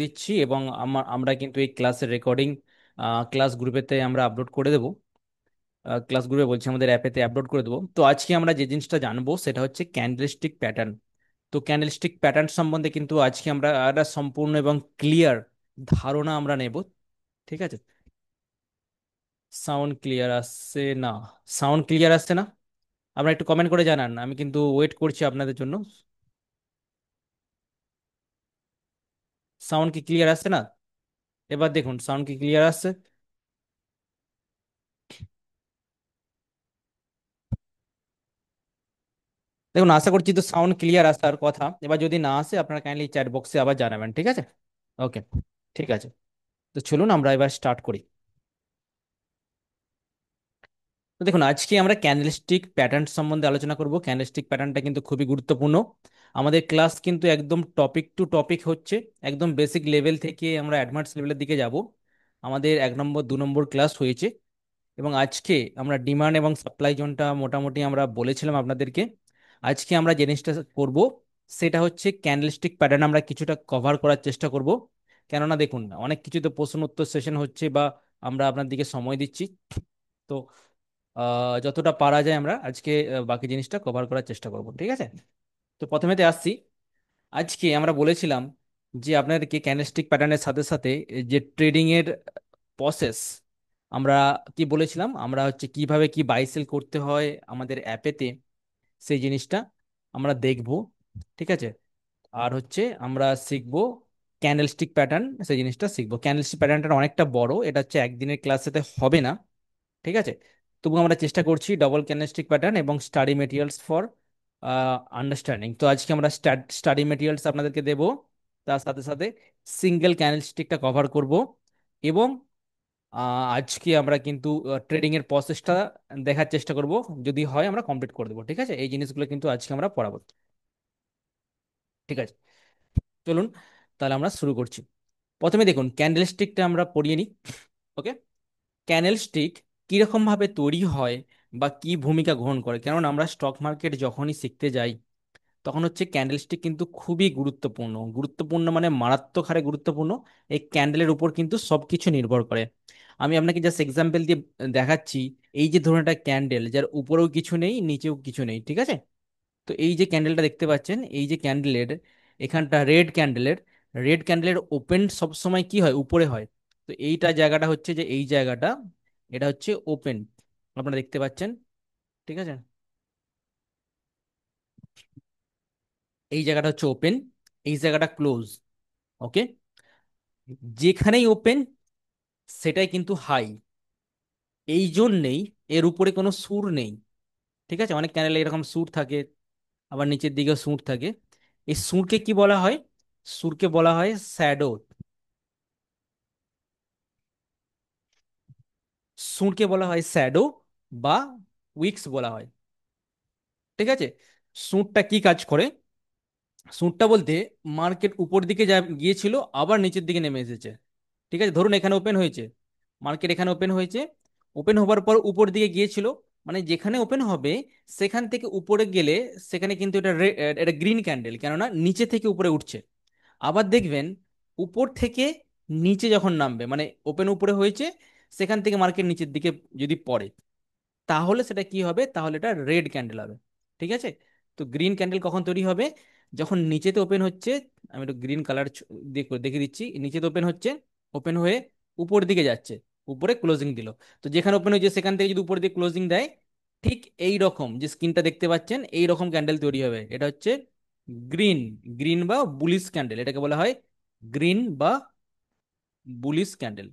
দিচ্ছি, এবং আমরা কিন্তু এই ক্লাসের রেকর্ডিং ক্লাস গ্রুপেতে আমরা আপলোড করে দেবো। ক্লাস গ্রুপে বলছি, আমাদের অ্যাপেতে আপলোড করে দেবো। তো আজকে আমরা যে জিনিসটা জানবো সেটা হচ্ছে ক্যান্ডেলস্টিক প্যাটার্ন। তো ক্যান্ডেলস্টিক প্যাটার্ন সম্বন্ধে কিন্তু আজকে আমরা একটা সম্পূর্ণ এবং ক্লিয়ার ধারণা আমরা নেব। ঠিক আছে? সাউন্ড ক্লিয়ার আসছে না? সাউন্ড ক্লিয়ার আসছে না? আপনারা একটু কমেন্ট করে জানান, আমি কিন্তু ওয়েট করছি আপনাদের জন্য। সাউন্ড কি ক্লিয়ার আসছে না? এবার দেখুন, সাউন্ড কি ক্লিয়ার আসছে? দেখুন, আশা করছি তো সাউন্ড ক্লিয়ার আসার কথা। এবার যদি না আসে, আপনারা কাইন্ডলি চ্যাট বক্সে আবার জানাবেন, ঠিক আছে? ওকে, ঠিক আছে। তো চলুন আমরা এবার স্টার্ট করি। তো দেখুন, আজকে আমরা ক্যান্ডেলস্টিক প্যাটার্ন সম্বন্ধে আলোচনা করব। ক্যান্ডেলস্টিক প্যাটার্নটা কিন্তু খুবই গুরুত্বপূর্ণ। আমাদের ক্লাস কিন্তু একদম টপিক টু টপিক হচ্ছে, একদম বেসিক লেভেল থেকে আমরা অ্যাডভান্স লেভেলের দিকে যাব। আমাদের 1 নম্বর 2 নম্বর ক্লাস হয়েছে, এবং আজকে আমরা ডিমান্ড এবং সাপ্লাই জোনটা মোটামুটি আমরা বলেছিলাম আপনাদেরকে। আজকে আমরা যে জিনিসটা করব সেটা হচ্ছে ক্যান্ডেলস্টিক প্যাটার্ন আমরা কিছুটা কভার করার চেষ্টা করব। কেননা দেখুন, অনেক কিছু তো প্রশ্ন উত্তর সেশন হচ্ছে, বা আমরা আপনার দিকে সময় দিচ্ছি। তো যতটা পারা যায় আমরা আজকে বাকি জিনিসটা কভার করার চেষ্টা করব, ঠিক আছে? তো প্রথমেতে আসছি। আজকে আমরা বলেছিলাম যে আপনাদেরকে ক্যান্ডেলস্টিক প্যাটার্নের সাথে সাথে যে ট্রেডিং এর প্রসেস, আমরা কি বলেছিলাম, আমরা হচ্ছে কিভাবে কি বাই সেল করতে হয় আমাদের অ্যাপেতে, সেই জিনিসটা আমরা দেখব। ঠিক আছে? আর হচ্ছে আমরা শিখবো ক্যান্ডেলস্টিক প্যাটার্ন, সেই জিনিসটা শিখবো। ক্যান্ডেলস্টিক প্যাটার্নটা অনেকটা বড়, এটা হচ্ছে একদিনের ক্লাসেতে হবে না। ঠিক আছে? তবু আমরা চেষ্টা করছি ডবল ক্যান্ডেলস্টিক প্যাটার্ন এবং স্টাডি মেটেরিয়ালস ফর আন্ডারস্ট্যান্ডিং। তো আজকে আমরা স্টাডি মেটেরিয়ালস আপনাদেরকে দেব, তার সাথে সাথে সিঙ্গেল ক্যান্ডেলস্টিকটা কভার করব, এবং আজকে আমরা কিন্তু ট্রেডিং এর প্রসেসটা দেখার চেষ্টা করব। যদি হয় আমরা কমপ্লিট করে দেবো, ঠিক আছে? এই জিনিসগুলো কিন্তু আজকে আমরা পড়াবো। ঠিক আছে, চলুন তাহলে আমরা শুরু করছি। প্রথমে দেখুন, ক্যান্ডেলস্টিকটা আমরা পড়িয়ে নিই। ওকে, ক্যান্ডেলস্টিক কিরকম ভাবে তৈরি হয় বা কি ভূমিকা গ্রহণ করে, কেননা আমরা স্টক মার্কেট যখনই শিখতে যাই তখন হচ্ছে ক্যান্ডেলস্টিক কিন্তু খুবই গুরুত্বপূর্ণ। গুরুত্বপূর্ণ মানে মারাত্মক হারে গুরুত্বপূর্ণ। এই ক্যান্ডেলের উপর কিন্তু সবকিছু নির্ভর করে। আমি আপনাকে জাস্ট এক্সাম্পল দিয়ে দেখাচ্ছি। এই যে ধরুন একটা ক্যান্ডেল, যার উপরেও কিছু নেই নিচেও কিছু নেই, ঠিক আছে? তো এই যে ক্যান্ডেলটা দেখতে পাচ্ছেন, এই যে ক্যান্ডেলের এখানটা রেড ক্যান্ডেলের ওপেন সবসময় কি হয়, উপরে হয়। তো এইটা জায়গাটা হচ্ছে যে এই জায়গাটা, এটা হচ্ছে ওপেন, আপনারা দেখতে পাচ্ছেন। ঠিক আছে? এই জায়গাটা হচ্ছে ওপেন, এই জায়গাটা ক্লোজ। ওকে, যেখানেই ওপেন সেটাই কিন্তু হাই। এই জন্যেই এর উপরে কোনো সুর নেই। ঠিক আছে? অনেক ক্যান্ডেলে এরকম সুর থাকে, আবার নিচের দিকে সুর থাকে। এই সুরকে কি বলা হয়? সুরকে বলা হয় শ্যাডো। সুরকে বলা হয় শ্যাডো বা উইক্স বলা হয়। ঠিক আছে? সুরটা কি কাজ করে? সুরটা বলতে, মার্কেট উপর দিকে যা গিয়েছিল আবার নিচের দিকে নেমে এসেছে। ঠিক আছে? ধরুন এখানে ওপেন হয়েছে, মার্কেট এখানে ওপেন হয়েছে, ওপেন হবার পর উপর দিকে গিয়েছিল, মানে যেখানে ওপেন হবে সেখান থেকে উপরে গেলে সেখানে কিন্তু এটা গ্রিন ক্যান্ডেল, কেননা নিচে থেকে উপরে উঠছে। আবার দেখবেন উপর থেকে নিচে যখন নামবে, মানে ওপেন উপরে হয়েছে, সেখান থেকে মার্কেট নিচের দিকে যদি পড়ে, তাহলে সেটা কি হবে, তাহলে এটা রেড ক্যান্ডেল হবে। ঠিক আছে? তো গ্রিন ক্যান্ডেল কখন তৈরি হবে? যখন নিচেতে ওপেন হচ্ছে, আমি একটু গ্রিন কালার দেখে দিচ্ছি। নিচেতে ওপেন হচ্ছে, ওপেন হয়ে উপর দিকে যাচ্ছে, উপরে ক্লোজিং দিল। তো যেখানে ওপেন হয়েছে সেখান থেকে যদি উপর দিকে ক্লোজিং দেয়, ঠিক এই রকম যে স্ক্রিনটা দেখতে পাচ্ছেন, এই রকম ক্যান্ডেল তৈরি হবে। এটা হচ্ছে গ্রিন, গ্রিন বা বুলিশ ক্যান্ডেল, এটাকে বলা হয় গ্রিন বা বুলিশ ক্যান্ডেল।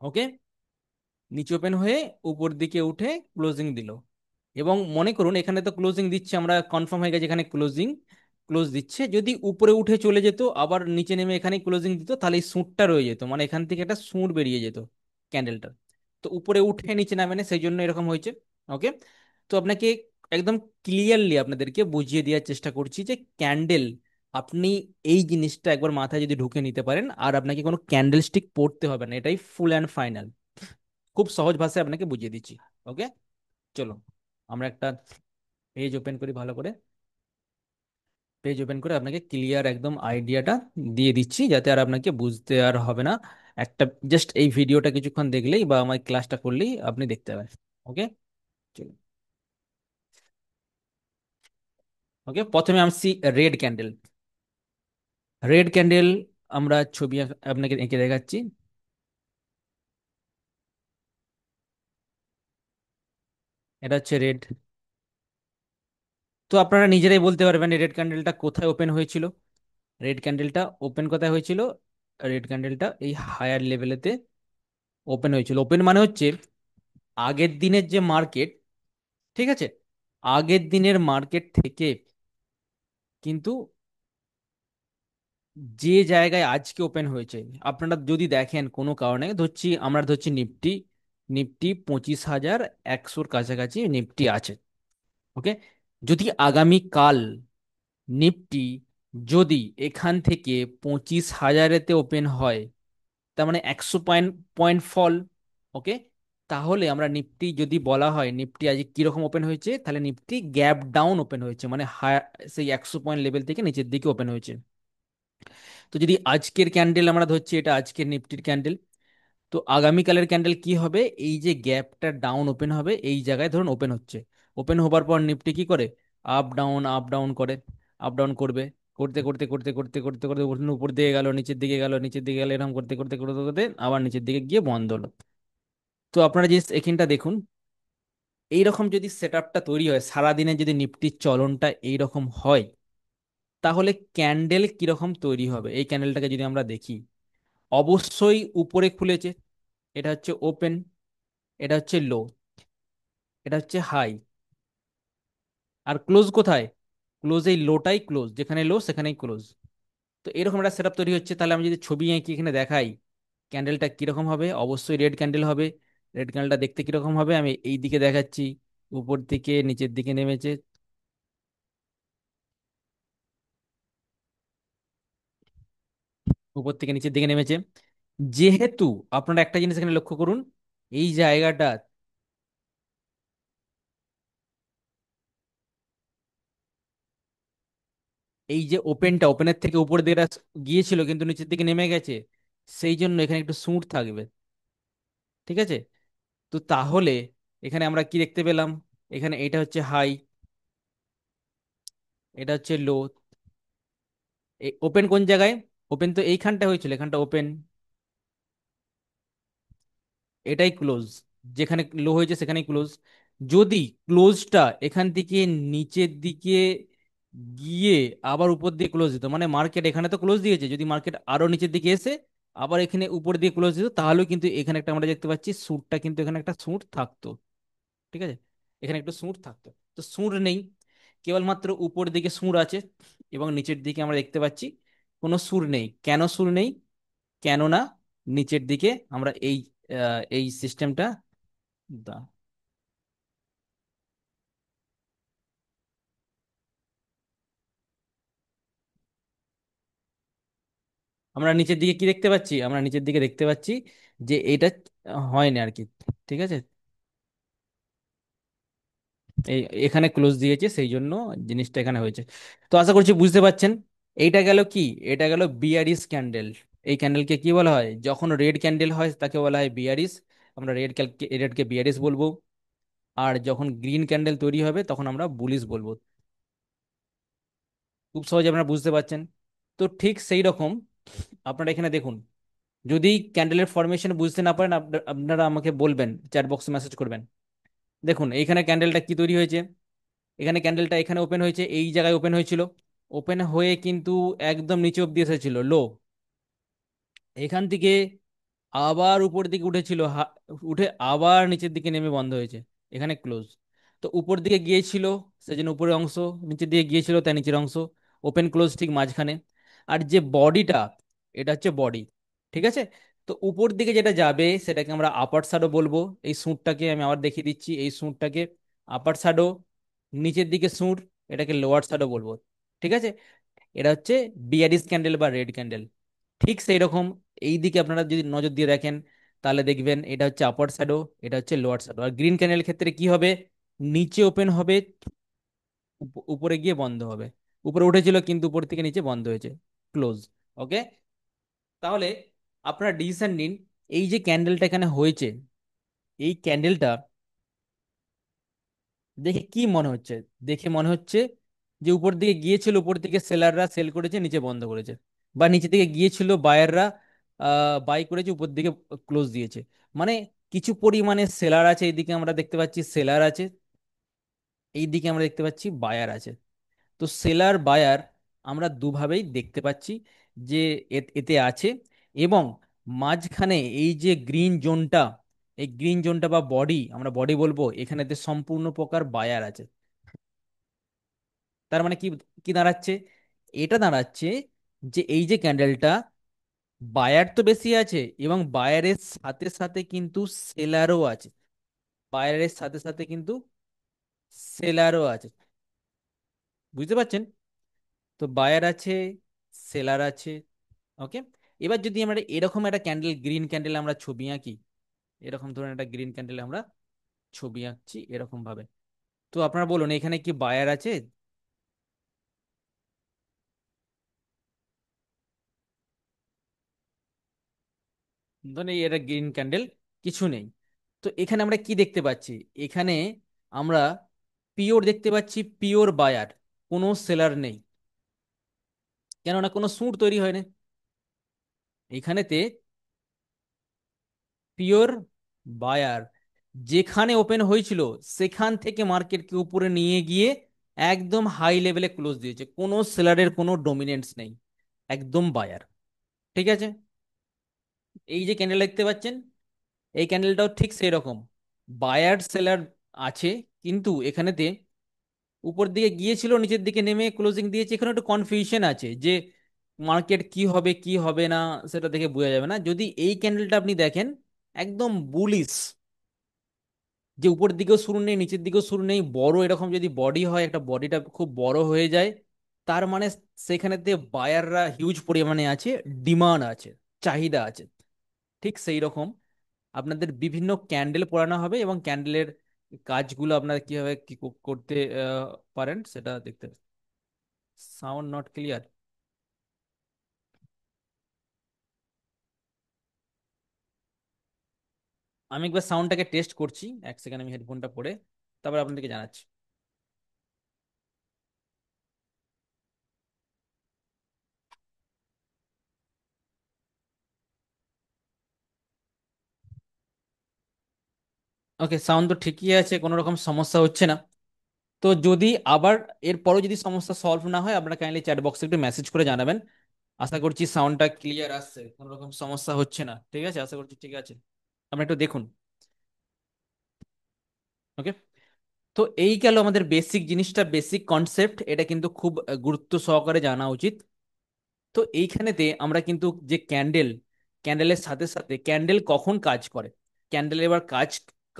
ওকে, নিচে ওপেন হয়ে উপর দিকে উঠে ক্লোজিং দিল। এবং মনে করুন এখানে তো ক্লোজিং দিচ্ছে, আমরা কনফার্ম হয়ে গেছে এখানে ক্লোজিং ক্লোজ দিচ্ছে। যদি উপরে উঠে চলে যেত আবার নিচে নেমে এখানে ক্লোজিং দিত, তাহলে এই সুঁটটা রয়ে যেত, মানে এখান থেকে একটা সুঁড় বেরিয়ে যেত ক্যান্ডেলটা। তো উপরে উঠে নিচে নামে না, সেই জন্য এরকম হয়েছে। ওকে, তো আপনাকে একদম ক্লিয়ারলি আপনাদেরকে বুঝিয়ে দেওয়ার চেষ্টা করছি যে ক্যান্ডেল, আপনি এই জিনিসটা একবার মাথায় যদি ঢুকে নিতে পারেন, আর আপনাকে কোনো ক্যান্ডেল স্টিক পড়তে হবে না, এটাই ফুল অ্যান্ড ফাইনাল। খুব সহজ ভাষায় আপনাকে বুঝিয়ে দিচ্ছি। ওকে, চলো আমরা একটা পেজ ওপেন করি ভালো করে। পেজ ওপেন করে আপনাকে ক্লিয়ার একদম আইডিয়াটা দিয়ে দিচ্ছি, যাতে আর আপনাকে বুঝতে আর হবে না। একটা জাস্ট এই ভিডিওটা কিছুক্ষণ দেখলেই বা আমার ক্লাসটা করলেই আপনি দেখতে পাবেন। ওকে, চলুন। ওকে, প্রথমে আসছি রেড ক্যান্ডেল। রেড ক্যান্ডেল আমরা ছবি আপনাকে এঁকে দেখাচ্ছি। এটা হচ্ছে রেড। তো আপনারা নিজেরাই বলতে পারবেন রেড ক্যান্ডেলটা কোথায় ওপেন হয়েছিল। রেড ক্যান্ডেলটা ওপেন কোথায় হয়েছিল? রেড ক্যান্ডেলটা এই হায়ার লেভেলেতে ওপেন হয়েছিল। ওপেন মানে হচ্ছে আগের দিনের যে মার্কেট, ঠিক আছে, আগের দিনের মার্কেট থেকে কিন্তু যে জায়গায় আজকে ওপেন হয়েছে, আপনারা যদি দেখেন কোনো কারণে, ধরছি আমরা ধরছি নিফটি, নিফটি 25,100-র কাছাকাছি নিফটি আছে। ওকে, যদি আগামী কাল নিফটি যদি এখান থেকে 25,000-এতে ওপেন হয়, তার মানে 100 পয়েন্ট পয়েন্ট ফল। ওকে, তাহলে আমরা নিফটি যদি বলা হয় নিফটি আজকে কিরকম ওপেন হয়েছে, তাহলে নিফটি গ্যাপ ডাউন ওপেন হয়েছে, মানে সেই 100 পয়েন্ট লেভেল থেকে নিচের দিকে ওপেন হয়েছে। তো যদি আজকের ক্যান্ডেল আমরা ধরছি, এটা আজকের নিফটির ক্যান্ডেল, তো আগামীকালের ক্যান্ডেল কি হবে? এই যে গ্যাপটা ডাউন ওপেন হবে এই জায়গায়, ধরুন ওপেন হচ্ছে, ওপেন হবার পর নিফটি কি করে? আপ ডাউন করে, আপ ডাউন করবে, করতে করতে করতে করতে করতে করতে উপর দিকে গেল, নিচের দিকে গেল, নিচের দিকে গেল, এরকম করতে করতে করতে করতে আবার নিচের দিকে গিয়ে বন্ধ হলো। তো আপনারা যে এখানটা দেখুন, এইরকম যদি সেট আপটা তৈরি হয়, সারাদিনে যদি নিফটির চলনটা এইরকম হয়, তাহলে ক্যান্ডেল কিরকম তৈরি হবে? এই ক্যান্ডেলটাকে যদি আমরা দেখি, অবশ্যই উপরে খুলেছে, এটা হচ্ছে ওপেন, এটা হচ্ছে লো, এটা হচ্ছে হাই, আর ক্লোজ কোথায়? ক্লোজ এই লোটাই ক্লোজ, যেখানে লো সেখানেই ক্লোজ। তো এরকম একটা সেটআপ তৈরি হচ্ছে। তাহলে আমি যদি ছবি এঁকে এখানে দেখাই, ক্যান্ডেলটা কিরকম হবে? অবশ্যই রেড ক্যান্ডেল হবে। রেড ক্যান্ডেলটা দেখতে কিরকম হবে আমি এই দিকে দেখাচ্ছি, উপর থেকে নিচের দিকে নেমেছে, উপর থেকে নিচের দিকে নেমেছে। যেহেতু আপনারা একটা জিনিস এখানে লক্ষ্য করুন, এই জায়গাটা, এই যে ওপেনটা, ওপেনের থেকে উপর দিকে গিয়েছিল কিন্তু নিচের দিকে নেমে গেছে, সেই জন্য এখানে একটু সুট থাকবে। ঠিক আছে, তো তাহলে এখানে আমরা কি দেখতে পেলাম? এখানে এটা হচ্ছে হাই, এটা হচ্ছে লো। ওপেন কোন জায়গায়? ওপেন তো এইখানটা হয়েছিল, এখানটা ওপেন, এটাই ক্লোজ, যেখানে লো হয়েছে সেখানেই ক্লোজ। যদি ক্লোজটা এখান থেকে নিচের দিকে গিয়ে আবার উপর দিয়ে ক্লোজ দিত, মানে মার্কেট এখানে তো ক্লোজ দিয়েছে, যদি মার্কেট আরো নিচের দিকে এসে আবার এখানে উপর দিয়ে ক্লোজ দিত, তাহলেও কিন্তু এখানে একটা আমরা দেখতে পাচ্ছি সুটটা, কিন্তু এখানে একটা সুট থাকতো। ঠিক আছে, এখানে একটু সুর থাকতো। তো সুর নেই, কেবলমাত্র উপর দিকে সুর আছে, এবং নিচের দিকে আমরা দেখতে পাচ্ছি কোনো সুর নেই। কেন সুর নেই? কেননা নিচের দিকে আমরা এই সিস্টেমটা, আমরা নিচের দিকে কি দেখতে পাচ্ছি? আমরা নিচের দিকে দেখতে পাচ্ছি যে এটা হয় না আর কি। ঠিক আছে, এই এখানে ক্লোজ দিয়েছে, সেই জন্য জিনিসটা এখানে হয়েছে। তো আশা করছি বুঝতে পারছেন। এইটা গেল কি? এটা গেল বিয়ারিশ ক্যান্ডেল। এই ক্যান্ডেলকে কি বলা হয়? যখন রেড ক্যান্ডেল হয় তাকে বলা হয় বিয়ারিশ, আমরা রেডকে বিয়ারিশ বলবো। আর যখন গ্রিন ক্যান্ডেল তৈরি হবে তখন আমরা বুলিশ বলবো। খুব সহজে আপনারা বুঝতে পারছেন। তো ঠিক সেই রকম আপনারা এখানে দেখুন, যদি ক্যান্ডেলের ফরমেশন বুঝতে না পারেন, আপনারা আমাকে বলবেন, চ্যাট বক্সে মেসেজ করবেন। দেখুন এইখানে ক্যান্ডেলটা কি তৈরি হয়েছে, এখানে ক্যান্ডেলটা এখানে ওপেন হয়েছে, এই জায়গায় ওপেন হয়েছিল, ওপেন হয়ে কিন্তু একদম নিচে অব্দি এসেছিল লো, এখান থেকে আবার উপর দিকে উঠেছিল, উঠে আবার নিচের দিকে নেমে বন্ধ হয়েছে, এখানে ক্লোজ। তো উপর দিকে গিয়েছিল সেজন্য উপরের অংশ, নিচের দিকে গিয়েছিল তাই নিচের অংশ, ওপেন ক্লোজ ঠিক মাঝখানে। আর যে বডিটা, এটা হচ্ছে বডি। ঠিক আছে, তো উপর দিকে যেটা যাবে সেটাকে আমরা আপার শ্যাডো বলবো। এই সুঁটটাকে আমি আবার দেখিয়ে দিচ্ছি, এই সুঁটটাকে আপার শ্যাডো, নিচের দিকে সুঁট, এটাকে লোয়ার শ্যাডো বলবো। ঠিক আছে, এটা হচ্ছে বিয়ারিশ ক্যান্ডেল বা রেড ক্যান্ডেল। ঠিক সেই রকম এই দিকে আপনারা যদি নজর দিয়ে দেখেন, তাহলে দেখবেন এটা হচ্ছে আপার শ্যাডো, এটা হচ্ছে লোয়ার শ্যাডো। আর গ্রিন ক্যান্ডেল ক্ষেত্রে কি হবে? নিচে ওপেন হবে, উপরে গিয়ে বন্ধ হবে। উপরে উঠেছিল কিন্তু উপর থেকে নিচে বন্ধ হয়েছে, ক্লোজ। ওকে, তাহলে আপনারা ডিসিশন নিন, এই যে ক্যান্ডেলটা এখানে হয়েছে, এই ক্যান্ডেলটা দেখে কি মনে হচ্ছে? দেখে মনে হচ্ছে যে উপর দিকে গিয়েছিল, উপর দিকে সেলাররা সেল করেছে, নিচে বন্ধ করেছে, বা নিচে দিকে গিয়েছিল বায়াররা বাই করেছে, উপর দিকে ক্লোজ দিয়েছে। মানে কিছু পরিমাণে সেলার আছে, এইদিকে আমরা দেখতে পাচ্ছি সেলার আছে, এই দিকে আমরা দেখতে পাচ্ছি বায়ার আছে। তো সেলার বায়ার আমরা দুভাবেই দেখতে পাচ্ছি যে এতে আছে। এবং মাঝখানে এই যে গ্রিন জোনটা, এই গ্রিন জোনটা বা বডি, আমরা বডি বলবো, এখানেতে সম্পূর্ণ প্রকার বায়ার আছে। তার মানে কি, কি দাঁড়াচ্ছে? এটা দাঁড়াচ্ছে যে এই যে ক্যান্ডেলটা, বায়ার তো বেশি আছে, এবং বায়ারের সাথে সাথে কিন্তু সেলারও আছে, বায়ারের সাথে সাথে কিন্তু সেলারও আছে। বুঝতে পারছেন? তো বায়ার আছে, সেলার আছে। ওকে, এবার যদি আমরা এরকম একটা ক্যান্ডেল, গ্রিন ক্যান্ডেল আমরা ছবি আঁকি, এরকম ধরনের একটা গ্রিন ক্যান্ডেল আমরা ছবি আঁকছি এরকম ভাবে, তো আপনারা বলুন এখানে কি বায়ার আছে? ধরুন এই এটা গ্রিন ক্যান্ডেল, কিছু নেই। তো এখানে আমরা কি দেখতে পাচ্ছি? এখানে আমরা পিওর দেখতে পাচ্ছি, পিওর বায়ার, কোনো সেলার নেই, কেননা কোনো সুট তৈরি হয়নি এখানেতে। পিওর বায়ার, যেখানে ওপেন হয়েছিল সেখান থেকে মার্কেটকে উপরে নিয়ে গিয়ে একদম হাই লেভেলে ক্লোজ দিয়েছে, কোনো সেলারের কোনো ডমিনেন্স নেই, একদম বায়ার। ঠিক আছে, এই যে ক্যান্ডেল দেখতে পাচ্ছেন, এই ক্যান্ডেলটাও ঠিক সেই রকম, বায়ার সেলার আছে, কিন্তু এখানেতে উপর দিকে গিয়েছিল, নিচের দিকে নেমে ক্লোজিং দিয়েছে। এখানে একটু কনফিউশন আছে যে মার্কেট কি হবে কি হবে না, সেটা দেখে বোঝা যাবে না। যদি এই ক্যান্ডেলটা আপনি দেখেন, একদম বুলিশ, যে উপর দিকেও শুরু নেই নিচের দিকেও শুরু নেই, বড় এরকম যদি বডি হয়, একটা বডিটা খুব বড় হয়ে যায়, তার মানে সেখানেতে বায়াররা হিউজ পরিমাণে আছে, ডিমান্ড আছে, চাহিদা আছে। ঠিক সেই রকম আপনাদের বিভিন্ন ক্যান্ডেল পড়ানো হবে, এবং ক্যান্ডেলের কাজগুলো আপনারা কিভাবে কি করতে পারেন সেটা দেখতে। Sound not clear. আমি একবার সাউন্ডটাকে টেস্ট করছি, এক সেকেন্ড আমি হেডফোনটা পরে তারপর আপনাদেরকে জানাচ্ছি। ওকে, সাউন্ড তো ঠিকই আছে, কোনো রকম সমস্যা হচ্ছে না। তো যদি আবার এরপরও যদি সমস্যা সলভ না হয়, আপনারা কাইন্ডলি চ্যাট বক্সে একটু মেসেজ করে জানাবেন। আশা করছি সাউন্ডটা ক্লিয়ার আসছে, কোনো রকম সমস্যা হচ্ছে না। ঠিক আছে, আশা করছি ঠিক আছে। আপনারা একটু দেখুন। ওকে, তো এই গেল আমাদের বেসিক জিনিসটা, বেসিক কনসেপ্ট, এটা কিন্তু খুব গুরুত্ব সহকারে জানা উচিত। তো এইখানেতে আমরা কিন্তু যে ক্যান্ডেল, ক্যান্ডেলের সাথে সাথে ক্যান্ডেল কখন কাজ করে, ক্যান্ডেল এবার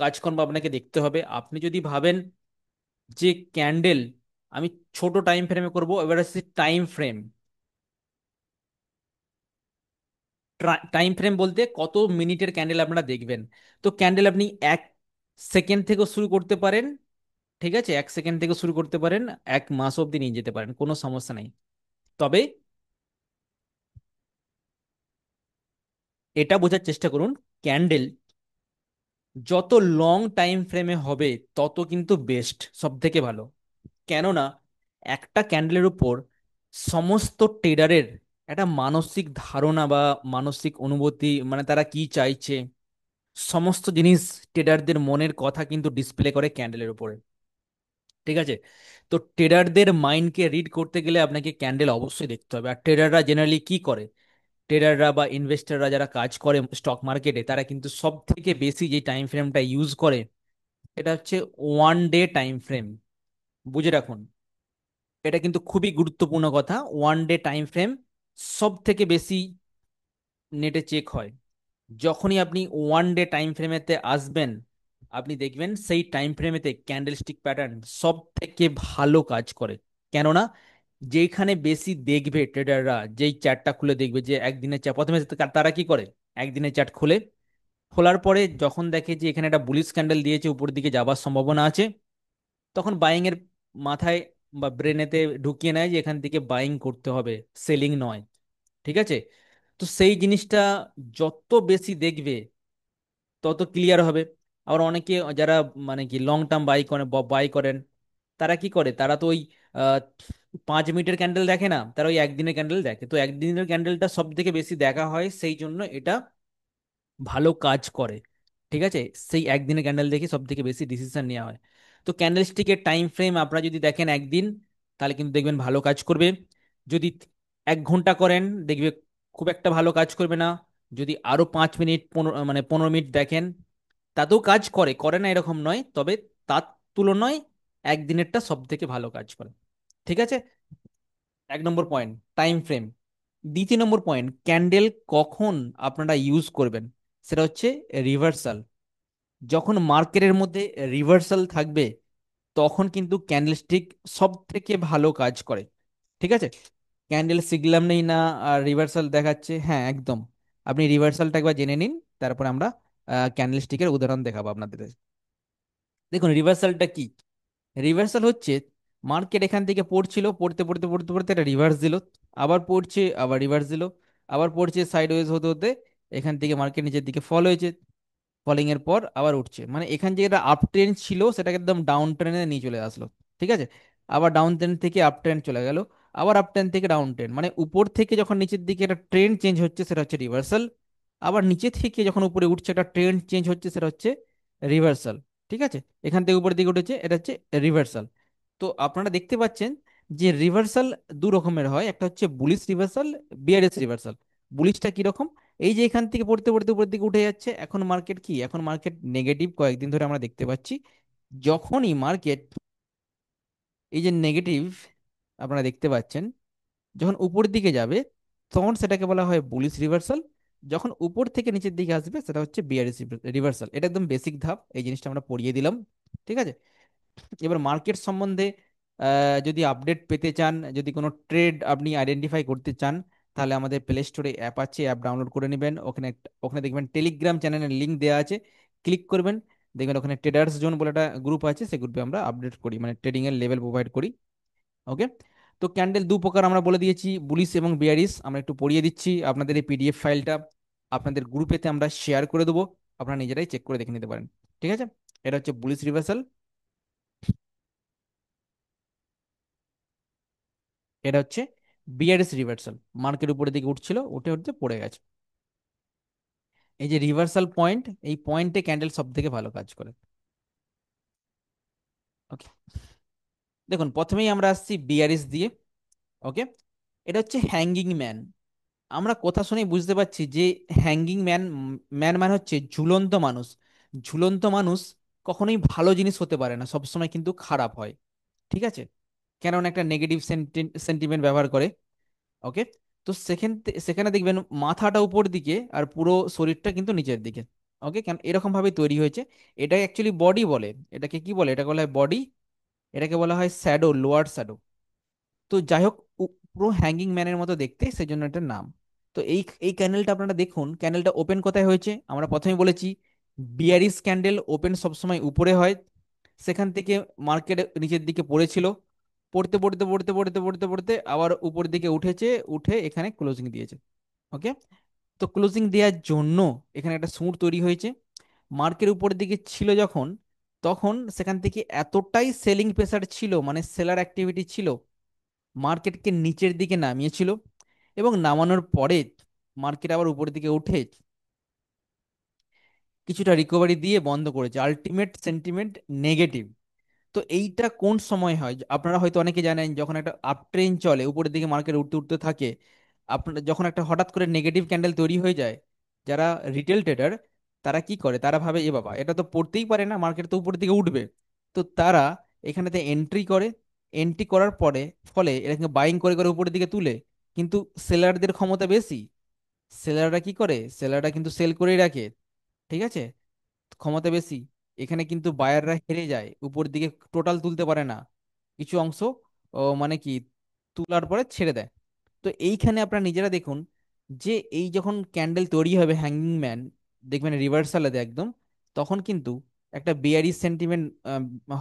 কাজকর্ম আপনাকে দেখতে হবে। আপনি যদি ভাবেন যে ক্যান্ডেল আমি ছোট টাইম ফ্রেমে করব, এবার হচ্ছে টাইম ফ্রেম। টাইম ফ্রেম বলতে কত মিনিটের ক্যান্ডেল আপনারা দেখবেন। তো ক্যান্ডেল আপনি 1 সেকেন্ড থেকে শুরু করতে পারেন, ঠিক আছে, 1 সেকেন্ড থেকে শুরু করতে পারেন, 1 মাস অবধি নিয়ে যেতে পারেন, কোনো সমস্যা নেই। তবে এটা বোঝার চেষ্টা করুন, ক্যান্ডেল যত লং টাইম ফ্রেমে হবে তত কিন্তু বেস্ট, সব থেকে ভালো। কেননা একটা ক্যান্ডেলের উপর সমস্ত ট্রেডারের একটা মানসিক ধারণা বা মানসিক অনুভূতি, মানে তারা কি চাইছে, সমস্ত জিনিস, ট্রেডারদের মনের কথা কিন্তু ডিসপ্লে করে ক্যান্ডেলের উপরে। ঠিক আছে, তো ট্রেডারদের মাইন্ডকে রিড করতে গেলে আপনাকে ক্যান্ডেল অবশ্যই দেখতে হবে। আর ট্রেডাররা জেনারেলি কি করে, ট্রেডাররা বা ইনভেস্টররা যারা কাজ করে স্টক মার্কেটে, তারা কিন্তু সব থেকে বেশি যে টাইম ফ্রেমটা ইউজ করে, এটা হচ্ছে 1 ডে টাইম ফ্রেম। বুঝে রাখুন, এটা কিন্তু খুবই গুরুত্বপূর্ণ কথা। 1 ডে টাইম ফ্রেম সব থেকে বেশি নেটে চেক হয়। যখনই আপনি 1 ডে টাইম ফ্রেমেতে আসবেন, আপনি দেখবেন সেই টাইম ফ্রেমেতে ক্যান্ডেলস্টিক প্যাটার্ন সব থেকে ভালো কাজ করে। কেননা যেখানে বেশি দেখবে ট্রেডাররা, যেই চার্টটা খুলে দেখবে, যে একদিনের চার্ট প্রথমে তারা কি করে, একদিনের চার্ট খুলে, খোলার পরে যখন দেখে যে এখানে একটা বুলিশ ক্যান্ডেল দিয়েছে, উপর দিকে যাবার সম্ভাবনা আছে, তখন বাইং এর মাথায় বা ব্রেনেতে ঢুকিয়ে নেয় যে এখান থেকে বাইং করতে হবে, সেলিং নয়। ঠিক আছে? তো সেই জিনিসটা যত বেশি দেখবে তত ক্লিয়ার হবে। আবার অনেকে যারা মানে কি লং টার্ম বাই করেন, তারা কি করে, তারা তো ওই 5 মিনিটের ক্যান্ডেল দেখে না, তারা ওই একদিনের ক্যান্ডেল দেখে। তো একদিনের ক্যান্ডেলটা সব থেকে বেশি দেখা হয়, সেই জন্য এটা ভালো কাজ করে। ঠিক আছে? সেই একদিনের ক্যান্ডেল দেখে সব থেকে বেশি ডিসিশন নেওয়া হয়। তো ক্যান্ডেল স্টিকের টাইম ফ্রেম আপনারা যদি দেখেন একদিন, তাহলে কিন্তু দেখবেন ভালো কাজ করবে। যদি 1 ঘন্টা করেন, দেখবে খুব একটা ভালো কাজ করবে না। যদি আরো 5 মিনিট, 15 মিনিট দেখেন, তাতেও কাজ করে, করে না এরকম নয়, তবে তার তুলনায় একদিনেরটা সব থেকে ভালো কাজ করে। ঠিক আছে? 1 নম্বর পয়েন্ট, টাইম ফ্রেম। 2 নম্বর পয়েন্ট, ক্যান্ডেল কখন আপনারা ইউজ করবেন, সেটা হচ্ছে রিভার্সাল। যখন মার্কেটের মধ্যে রিভার্সাল থাকবে, তখন কিন্তু ক্যান্ডেলস্টিক সব থেকে ভালো কাজ করে। ঠিক আছে? ক্যান্ডেল সিগন্যাল নেই না, আর রিভার্সাল দেখাচ্ছে, হ্যাঁ একদম। আপনি রিভার্সালটা একবার জেনে নিন, তারপরে আমরা ক্যান্ডেলস্টিকের উদাহরণ দেখাবো আপনাদের। দেখুন রিভার্সালটা কি। রিভার্সাল হচ্ছে মার্কেট এখান থেকে পড়ছিল, পড়তে পড়তে পড়তে পড়তে একটা রিভার্স দিল, আবার পড়ছে, আবার রিভার্স দিল, আবার পড়ছে, সাইড ওয়েজ হতে হতে এখান থেকে মার্কেট নিচের দিকে ফল হয়েছে, ফলিং এর পর আবার উঠছে, মানে এখান যে একটা আপ ট্রেন্ড ছিল সেটাকে একদম ডাউন ট্রেনে নিয়ে চলে আসলো। ঠিক আছে? আবার ডাউন ট্রেন্ড থেকে আপ ট্রেন্ড চলে গেল, আবার আপ ট্রেন্ড থেকে ডাউন ট্রেন্ড, মানে উপর থেকে যখন নিচের দিকে একটা ট্রেন্ড চেঞ্জ হচ্ছে সেটা হচ্ছে রিভার্সাল। আবার নিচে থেকে যখন উপরে উঠছে একটা ট্রেন্ড চেঞ্জ হচ্ছে সেটা হচ্ছে রিভার্সাল। ঠিক আছে? এখান থেকে উপরের দিকে উঠেছে, এটা হচ্ছে রিভার্সাল। তো আপনারা দেখতে পাচ্ছেন যে রিভার্সাল দু রকমের হয়, একটা হচ্ছে বুলিশ রিভার্সাল, বিয়ারিশ রিভার্সাল। বুলিশটা কিরকম, এই যে এখান থেকে পড়তে পড়তে উপরের দিকে উঠে যাচ্ছে, এখন মার্কেট কি, এখন মার্কেট নেগেটিভ কয়েকদিন ধরে আমরা দেখতে পাচ্ছি। যখনই মার্কেট এই যে নেগেটিভ আপনারা দেখতে পাচ্ছেন, যখন উপরের দিকে যাবে তখন সেটাকে বলা হয় বুলিশ রিভার্সাল। যখন উপর থেকে নিচের দিকে আসবে সেটা হচ্ছে বিয়ারিশ রিভার্সাল। এটা একদম বেসিক ধাপ, এই জিনিসটা আমরা পড়িয়ে দিলাম। ঠিক আছে? এবার মার্কেট সম্বন্ধে যদি আপডেট পেতে চান, যদি কোনো ট্রেড আপনি আইডেন্টিফাই করতে চান, তাহলে আমাদের প্লে স্টোরে অ্যাপ আছে, অ্যাপ ডাউনলোড করে নেবেন। ওখানে দেখবেন টেলিগ্রাম চ্যানেলের লিংক দেওয়া আছে, ক্লিক করবেন, দেখবেন ওখানে ট্রেডার্স জোন বলে একটা গ্রুপ আছে, সেই গ্রুপে আমরা আপডেট করি, মানে ট্রেডিং এর লেভেল প্রোভাইড করি। ওকে? তো ক্যান্ডেল দু প্রকার আমরা বলে দিয়েছি, বুলিশ এবং বিয়ারিশ। আমরা একটু পড়িয়ে দিচ্ছি, আপনাদের এই পিডিএফ ফাইলটা আপনাদের গ্রুপেতে আমরা শেয়ার করে দেবো, আপনারা নিজেরাই চেক করে দেখে নিতে পারেন। ঠিক আছে? এটা হচ্ছে বুলিশ রিভার্সাল, এটা হচ্ছে বিয়ারিশ রিভার্সাল। মার্কেট উপরের দিকে উঠছিল, উঠে উঠতে পড়ে গেছে। এই যে রিভার্সাল পয়েন্ট, এই পয়েন্টে ক্যান্ডেল সব থেকে ভালো কাজ করে। ওকে? দেখুন প্রথমেই আমরা আসছি বিয়ারিশ দিয়ে। ওকে? এটা হচ্ছে হ্যাঙ্গিং ম্যান। আমরা কথা শুনেই বুঝতে পারছি যে হ্যাঙ্গিং ম্যান, ম্যান মানে হচ্ছে ঝুলন্ত মানুষ। ঝুলন্ত মানুষ কখনোই ভালো জিনিস হতে পারে না, সবসময় কিন্তু খারাপ হয়। ঠিক আছে? কেননা একটা নেগেটিভ সেন্টিমেন্ট ব্যবহার করে। ওকে? তো সেখানে দেখবেন মাথাটা উপর দিকে আর পুরো শরীরটা কিন্তু নিচের দিকে। ওকে? কেন এরকম ভাবে তৈরি হয়েছে? এটা অ্যাকচুয়ালি বডি বলে, এটাকে কি বলে, এটাকে বলা হয় বডি, এটাকে বলা হয় শ্যাডো, লোয়ার শ্যাডো। তো যাই হোক, পুরো হ্যাঙ্গিং ম্যানের মতো দেখতে, সেই জন্য এটার নাম। তো এই এই ক্যান্ডেলটা আপনারা দেখুন, ক্যান্ডেলটা ওপেন কোথায় হয়েছে, আমরা প্রথমে বলেছি বিয়ারিশ ক্যান্ডেল ওপেন সবসময় উপরে হয়। সেখান থেকে মার্কেট নিচের দিকে পড়েছিল, পড়তে পড়তে পড়তে পড়তে পড়তে পড়তে আবার উপরের দিকে উঠেছে, উঠে এখানে ক্লোজিং দিয়েছে। ওকে? তো ক্লোজিং দেওয়ার জন্য এখানে একটা সুর তৈরি হয়েছে। মার্কেট উপরের দিকে ছিল যখন, তখন সেখান থেকে এতটাই সেলিং প্রেসার ছিল, মানে সেলার অ্যাক্টিভিটি ছিল, মার্কেটকে নিচের দিকে নামিয়েছিল। এবং নামানোর পরে মার্কেট আবার উপরের দিকে উঠে কিছুটা রিকভারি দিয়ে বন্ধ করেছে, আলটিমেট সেন্টিমেন্ট নেগেটিভ। তো এইটা কোন সময় হয়, আপনারা হয়তো অনেকে জানেন, যখন একটা আপ ট্রেন্ড চলে, উপরের দিকে মার্কেট উঠতে উঠতে থাকে, আপনার যখন একটা হঠাৎ করে নেগেটিভ ক্যান্ডেল তৈরি হয়ে যায়, যারা রিটেল ট্রেডার তারা কি করে, তারা ভাবে এ বাবা এটা তো পড়তেই পারে না, মার্কেট তো উপরের দিকে উঠবে। তো তারা এখানেতে এন্ট্রি করে, এন্ট্রি করার পরে ফলে এটাকে বাইং করে করে উপরের দিকে তুলে। কিন্তু সেলারদের ক্ষমতা বেশি, সেলাররা কি করে, সেলাররা কিন্তু সেল করেই রাখে। ঠিক আছে? ক্ষমতা বেশি, এখানে কিন্তু বায়াররা হেরে যায়, উপর দিকে টোটাল তুলতে পারে না, কিছু অংশ মানে কি তোলার পরে ছেড়ে দেয়। তো এইখানে আপনারা নিজেরা দেখুন যে এই যখন ক্যান্ডেল তৈরি হবে হ্যাঙ্গিং ম্যান, দেখবেন রিভার্সালে একদম, তখন কিন্তু একটা বিয়ারিশ সেন্টিমেন্ট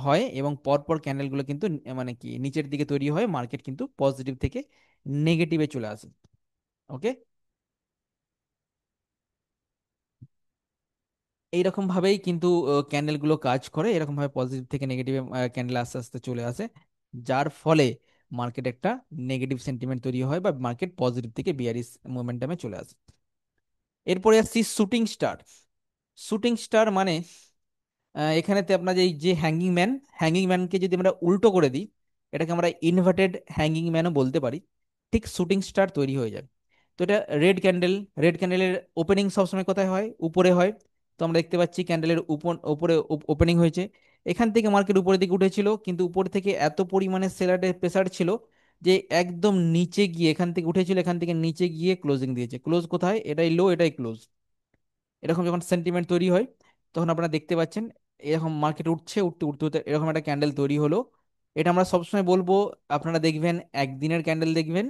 হয়, এবং পরপর ক্যান্ডেলগুলো কিন্তু মানে কি নিচের দিকে তৈরি হয়, মার্কেট কিন্তু পজিটিভ থেকে নেগেটিভে চলে আসে। ওকে, এইরকম ভাবেই কিন্তু ক্যান্ডেলগুলো কাজ করে, এরকম ভাবে পজিটিভ থেকে নেগেটিভে ক্যান্ডেল আস্তে আস্তে চলে আসে, যার ফলে মার্কেট একটা নেগেটিভ সেন্টিমেন্ট তৈরি হয় বা মার্কেট পজিটিভ থেকে বিয়ারিশ মোমেন্টামে চলে আসে। এরপরে আসছি শুটিং স্টার। শুটিং স্টার মানে এখানেতে আপনার এই যে হ্যাঙ্গিং ম্যান, হ্যাঙ্গিং ম্যানকে যদি আমরা উল্টো করে দিই, এটাকে আমরা ইনভার্টেড হ্যাঙ্গিং ম্যানও বলতে পারি, ঠিক শুটিং স্টার তৈরি হয়ে যায়। তো এটা রেড ক্যান্ডেল, রেড ক্যান্ডেলের ওপেনিং সবসময় কোথায় হয়? উপরে হয়। তো আমরা দেখতে পাচ্ছি ক্যান্ডেলের উপরে ওপেনিং হয়েছে, এখান থেকে মার্কেট উপরের দিকে উঠেছিল, কিন্তু উপর থেকে এত পরিমাণে সেলারের প্রেসার ছিল যে একদম নিচে গিয়ে, এখান থেকে উঠেছিল, এখান থেকে নিচে গিয়ে ক্লোজিং দিয়েছে। ক্লোজ কোথায়? এটাই লো, এটাই ক্লোজ। এরকম যখন সেন্টিমেন্ট তৈরি হয়, তখন আপনারা দেখতে পাচ্ছেন এরকম মার্কেট উঠছে, উঠতে উঠতে উঠতে এরকম একটা ক্যান্ডেল তৈরি হলো। এটা আমরা সবসময় বলবো, আপনারা দেখবেন একদিনের ক্যান্ডেল দেখবেন,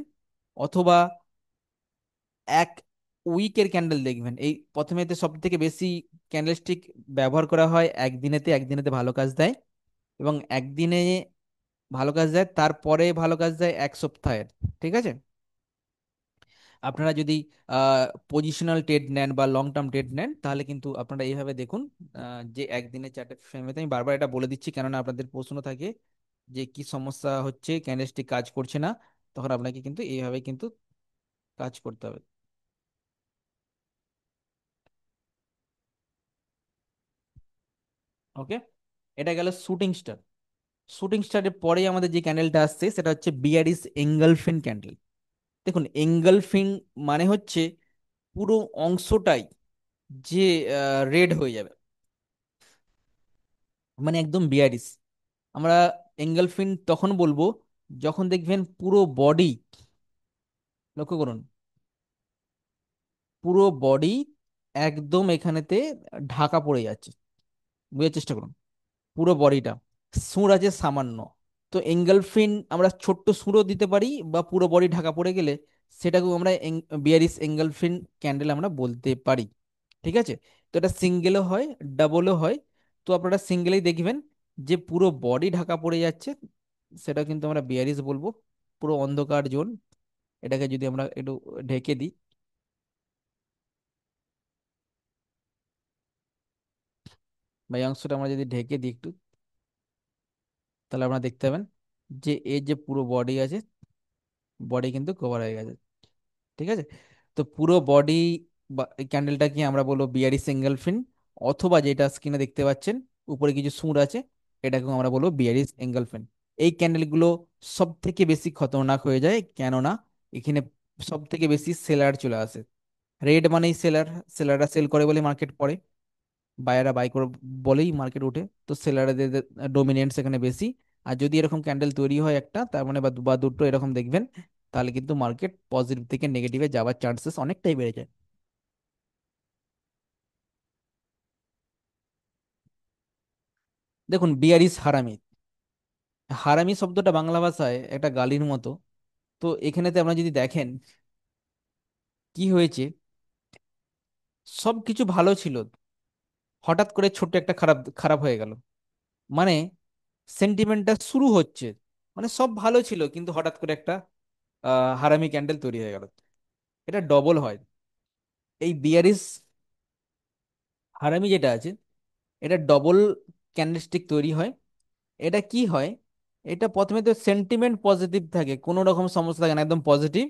অথবা এক উইকের ক্যান্ডেল দেখবেন। এই প্রথমেতে সব থেকে বেশি ক্যান্ডেলস্টিক ব্যবহার করা হয় একদিনেতে, একদিনেতে ভালো কাজ দেয়, এবং একদিনে ভালো কাজ দেয়, তারপরে ভালো কাজ দেয় এক সপ্তাহের। ঠিক আছে, আপনারা যদি পজিশনাল ট্রেড নেন বা লং টার্ম ট্রেড নেন, তাহলে কিন্তু আপনারা এইভাবে দেখুন, যে একদিনের চার্টে ফ্রেমেতে, আমি বারবার এটা বলে দিচ্ছি কেননা আপনাদের প্রশ্ন থাকে যে কি সমস্যা হচ্ছে, ক্যান্ডেলস্টিক কাজ করছে না, তখন আপনাকে কিন্তু এইভাবে কিন্তু কাজ করতে হবে। ওকে, এটা গেল শুটিং স্টার। শুটিং স্টারের পরেই আমাদের যে ক্যান্ডেলটা আসছে সেটা হচ্ছে বিয়ারিশ এঙ্গলফিন ক্যান্ডেল। দেখুন, এঙ্গলফিন মানে হচ্ছে পুরো অংশটাই যে রেড হয়ে যাবে, মানে একদম বিয়ারিশ। আমরা এঙ্গেলফিন তখন বলবো যখন দেখবেন পুরো বডি, লক্ষ্য করুন, পুরো বডি একদম এখানেতে ঢাকা পড়ে যাচ্ছে। বুঝার চেষ্টা করুন, পুরো বডিটা, সুর আছে সামান্য। তো এঙ্গেলফিন আমরা ছোট্ট সুরও দিতে পারি, বা পুরো বডি ঢাকা পড়ে গেলে সেটাকেও আমরা বিয়ারিশ এঙ্গেলফিন ক্যান্ডেল আমরা বলতে পারি। ঠিক আছে, তো এটা সিঙ্গেলও হয়, ডাবলও হয়। তো আপনারা সিঙ্গেলেই দেখবেন যে পুরো বডি ঢাকা পড়ে যাচ্ছে, সেটা কিন্তু আমরা বিয়ারিশ বলবো। পুরো অন্ধকার জোন, এটাকে যদি আমরা একটু ঢেকে দিই, বা এই অংশটা আমরা যদি ঢেকে দিই একটু, তাহলে আমরা দেখতে পাবেন যে এই যে পুরো বডি আছে, বডি কিন্তু কভার হয়ে গেছে। ঠিক আছে, তো পুরো বডি বা ক্যান্ডেলটাকে আমরা বলবো বিয়ারি সিঙ্গেল ফিন, অথবা যেটা স্ক্রিনে দেখতে পাচ্ছেন উপরে কিছু সুর আছে, এটাকেও আমরা বলবো বিয়ারিস এঙ্গেলফিন। এই ক্যান্ডেলগুলো সব থেকে বেশি খতরনাক হয়ে যায়, কেননা এখানে সব থেকে বেশি সেলার চলে আসে। রেড মানেই সেলার, সেলাররা সেল করে বলে মার্কেট পড়ে, বায়াররা বাই করে বলেই মার্কেট ওঠে। তো সেলারদের ডোমিনেন্স এখানে বেশি। আর যদি এরকম ক্যান্ডেল তৈরি হয় একটা, তার মানে বা দুটো এরকম দেখবেন, তাহলে কিন্তু মার্কেট পজিটিভ থেকে নেগেটিভে যাওয়ার চান্সেস অনেকটাই বেড়ে যায়। দেখুন, বিয়ারিশ হারামি, হারামি শব্দটা বাংলা ভাষায় একটা গালির মতো। তো এখানেতে আমরা যদি দেখেন কি হয়েছে, সব কিছু ভালো ছিল, হঠাৎ করে ছোট্ট একটা খারাপ খারাপ হয়ে গেল। মানে সেন্টিমেন্টটা শুরু হচ্ছে, মানে সব ভালো ছিল, কিন্তু হঠাৎ করে একটা হারামি ক্যান্ডেল তৈরি হয়ে গেল। এটা ডবল হয়। এই বিয়ারিশ হারামি যেটা আছে, এটা ডবল ক্যান্ডেলস্টিক তৈরি হয়। এটা কি হয়, এটা প্রথমে তো সেন্টিমেন্ট পজিটিভ থাকে, কোনো রকম সমস্যা থাকে না, একদম পজিটিভ।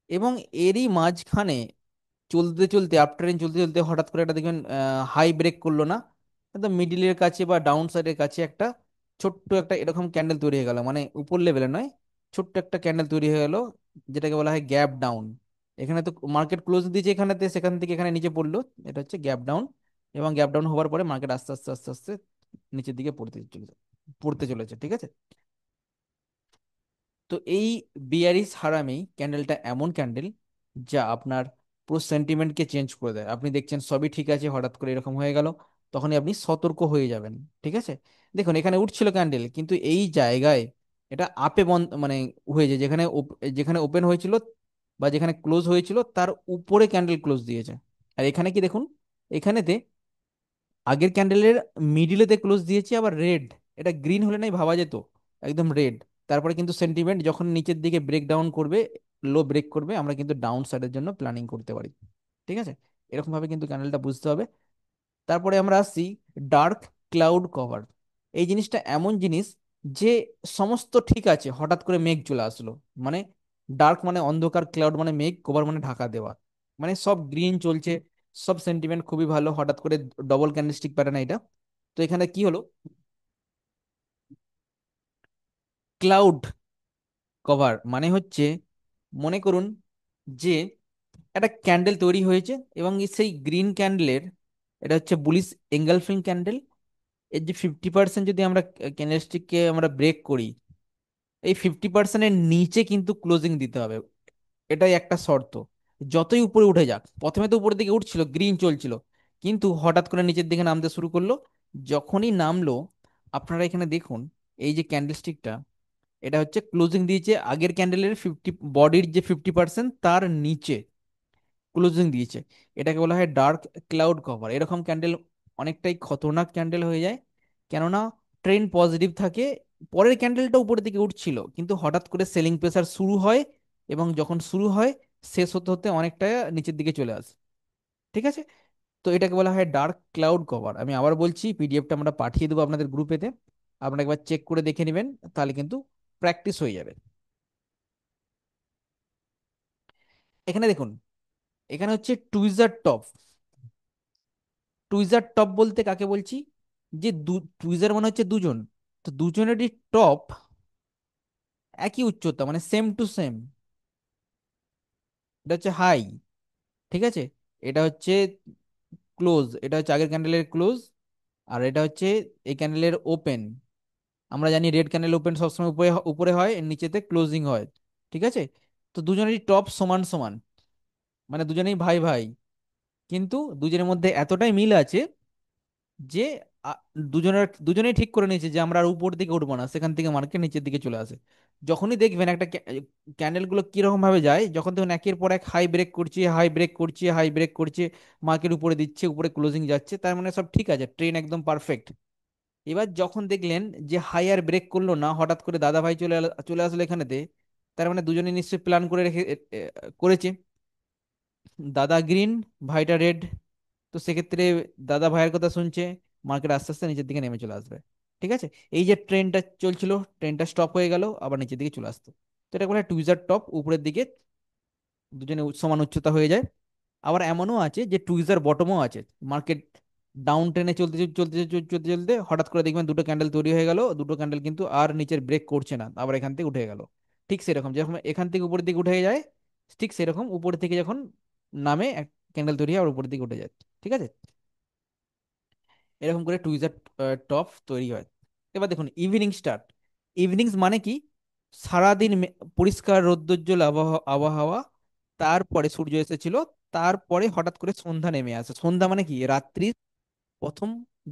এবং এরই মাঝখানে চলতে চলতে, আপ ট্রেন চলতে চলতে হঠাৎ করে একটা দেখবেন হাই ব্রেক করলো না, একদম মিডিলের কাছে বা ডাউন সাইডের কাছে একটা ছোট্ট একটা এরকম ক্যান্ডেল তৈরি হয়ে গেল, মানে উপর লেভেলে নয়, ছোট্ট একটা ক্যান্ডেল তৈরি হয়ে গেল, যেটাকে বলা হয় গ্যাপ ডাউন। এখানে তো মার্কেট ক্লোজ দিয়েছে এখানেতে, সেখান থেকে এখানে নিচে পড়লো, এটা হচ্ছে গ্যাপ ডাউন। এবং গ্যাপ ডাউন হওয়ার পরে মার্কেট আস্তে আস্তে আস্তে আস্তে নিচের দিকে পড়তে চলেছে। ঠিক আছে, তো এই বিয়ারিশ হারামি ক্যান্ডেলটা এমন ক্যান্ডেল যা আপনার পুরো সেন্টিমেন্টকে চেঞ্জ করে দেয়। আপনি দেখছেন সবই ঠিক আছে, হঠাৎ করে এরকম হয়ে গেল, তখনই আপনি সতর্ক হয়ে যাবেন। ঠিক আছে, দেখুন এখানে উঠছিল ক্যান্ডেল, কিন্তু এই জায়গায় এটা আপে বন্ধ মানে হয়ে যায়, যেখানে যেখানে ওপেন হয়েছিল বা যেখানে ক্লোজ হয়েছিল তার উপরে ক্যান্ডেল ক্লোজ দিয়েছে। আর এখানে কি দেখুন, এখানেতে আগের ক্যান্ডেলের মিডিলেতে ক্লোজ দিয়েছি আবার রেড, এটা গ্রিন হলে নাই ভাবা যেত, একদম রেড। তারপরে কিন্তু সেন্টিমেন্ট যখন নিচের দিকে ব্রেক ডাউন করবে, লো ব্রেক করবে, আমরা কিন্তু ডাউন সাইডের জন্য প্ল্যানিং করতে পারি। ঠিক আছে, এরকম ভাবে কিন্তু ক্যান্ডেলটা বুঝতে হবে। তারপরে আমরা আসছি ডার্ক ক্লাউড কভার। এই জিনিসটা এমন জিনিস যে সমস্ত ঠিক আছে, হঠাৎ করে মেঘ চলে আসলো, মানে ডার্ক মানে অন্ধকার, ক্লাউড মানে মেঘ, কভার মানে ঢাকা দেওয়া, মানে সব গ্রিন চলছে, সব সেন্টিমেন্ট খুবই ভালো, হঠাৎ করে ডবল ক্যান্ডেলস্টিক প্যাটার্ন এটা। তো এখানে কি হলো, ক্লাউড কভার মানে হচ্ছে, মনে করুন যে একটা ক্যান্ডেল তৈরি হয়েছে এবং সেই গ্রিন ক্যান্ডেলের, এটা হচ্ছে বুলিশ এঙ্গালফিং ক্যান্ডেল, এর যে 50% যদি আমরা ক্যান্ডেলস্টিককে আমরা ব্রেক করি, এই 50%-এর নিচে কিন্তু ক্লোজিং দিতে হবে, এটাই একটা শর্ত। যতই উপরে উঠে যাক, প্রথমে তো উপরের দিকে উঠছিল, গ্রিন চলছিল, কিন্তু হঠাৎ করে নিচের দিকে নামতে শুরু করলো। যখনই নামলো, আপনারা এখানে দেখুন, এই যে ক্যান্ডেলস্টিকটা, এটা হচ্ছে ক্লোজিং দিয়েছে আগের ক্যান্ডেলের 50, বডির যে 50% তার নিচে ক্লোজিং দিয়েছে। এটাকে বলা হয় ডার্ক ক্লাউড কভার। এরকম ক্যান্ডেল অনেকটাই খতরনাক ক্যান্ডেল হয়ে যায়, কেননা ট্রেন্ড পজিটিভ থাকে, পরের ক্যান্ডেলটা উপরের দিকে উঠছিল, কিন্তু হঠাৎ করে সেলিং প্রেসার শুরু হয়, এবং যখন শুরু হয় শেষ হতে হতে অনেকটা নিচের দিকে চলে আসে। ঠিক আছে, তো এটাকে বলা হয় ডার্ক ক্লাউড কভার। আমি আবার বলছি, পিডিএফটা আমরা পাঠিয়ে দেবো আপনাদের গ্রুপেতে, আপনারা একবার চেক করে দেখে নেবেন, তাহলে কিন্তু প্র্যাকটিস হয়ে যাবে। এখানে দেখুন, এখানে হচ্ছে টুইজার টপ। টুইজার টপ বলতে কাকে বলছি, যে টুইজার মানে হচ্ছে দুজন, তো দুজনেরই টপ একই উচ্চতা, মানে সেম টু সেম, এটা হচ্ছে হাই। ঠিক আছে, এটা হচ্ছে ক্লোজ, এটা হচ্ছে আগের ক্যান্ডেলের ক্লোজ, আর এটা হচ্ছে এই ক্যান্ডেলের ওপেন। আমরা জানি রেড ক্যান্ডেল ওপেন সবসময় উপরে উপরে হয়, এর নিচেতে ক্লোজিং হয়। ঠিক আছে, তো দুজনেরই টপ সমান সমান, মানে দুজনেই ভাই ভাই, কিন্তু দুজনের মধ্যে এতটাই মিল আছে যে আ- দুজনেই ঠিক করে নিয়েছে যে আমরা আর উপর দিকে উঠবো না, সেখান থেকে মার্কেট নিচের দিকে চলে আসে। যখনই দেখবেন একটা ক্যান্ডেল গুলো কিরকম ভাবে যায়, যখন দেখুন একের পর এক হাই ব্রেক করছে, হাই ব্রেক করছে, হাই ব্রেক করছে, মার্কেট উপরে দিচ্ছে, উপরে ক্লোজিং যাচ্ছে, তার মানে সব ঠিক আছে, ট্রেন একদম পারফেক্ট। এবার যখন দেখলেন যে হাই আর ব্রেক করলো না, হঠাৎ করে দাদা ভাই চলে আসলো এখানেতে, তার মানে দুজনে নিশ্চয়ই প্ল্যান করে করেছে, দাদা গ্রিন, ভাইটা রেড, তো সেক্ষেত্রে দাদা ভাইয়ের কথা শুনছে, মার্কেট আস্তে আস্তে নিচের দিকে নেমে চলে আসবে। ঠিক আছে, এই যে ট্রেনটা চলছিল, ট্রেনটা স্টপ হয়ে গেল, আবার নিচের দিকে চলে আসতো। তো এটা বলে টুইজার টপ, উপরের দিকে দুজনে সমান উচ্চতা হয়ে যায়। আবার এমনও আছে যে টুইজার বটমও আছে, মার্কেট ডাউন ট্রেনে চলতে চলতে হঠাৎ করে দেখবেন দুটো ক্যান্ডেল তৈরি হয়ে গেল, দুটো ক্যান্ডেল কিন্তু আর নিচের ব্রেক করছে না, আবার এখান থেকে উঠে গেল। ঠিক সেরকম যখন এখান থেকে উপরের দিকে উঠে যায়, ঠিক সেরকম উপর থেকে যখন নামে এক ক্যান্ডেল তৈরি হয় আর উপরের দিকে উঠে যায়। ঠিক আছে, এরকম করে টুইজার টপ তৈরি হয়। এবার দেখুন ইভিনিং স্টার্ট। ইভিনিংস মানে কি, সারাদিন পরিষ্কার রৌদ্রোজ্জ্বল আবহাওয়া আবহাওয়া, তারপরে সূর্য এসেছিল, তারপরে হঠাৎ করে সন্ধ্যা নেমে আসে। সন্ধ্যা মানে কি, রাত্রির প্রথম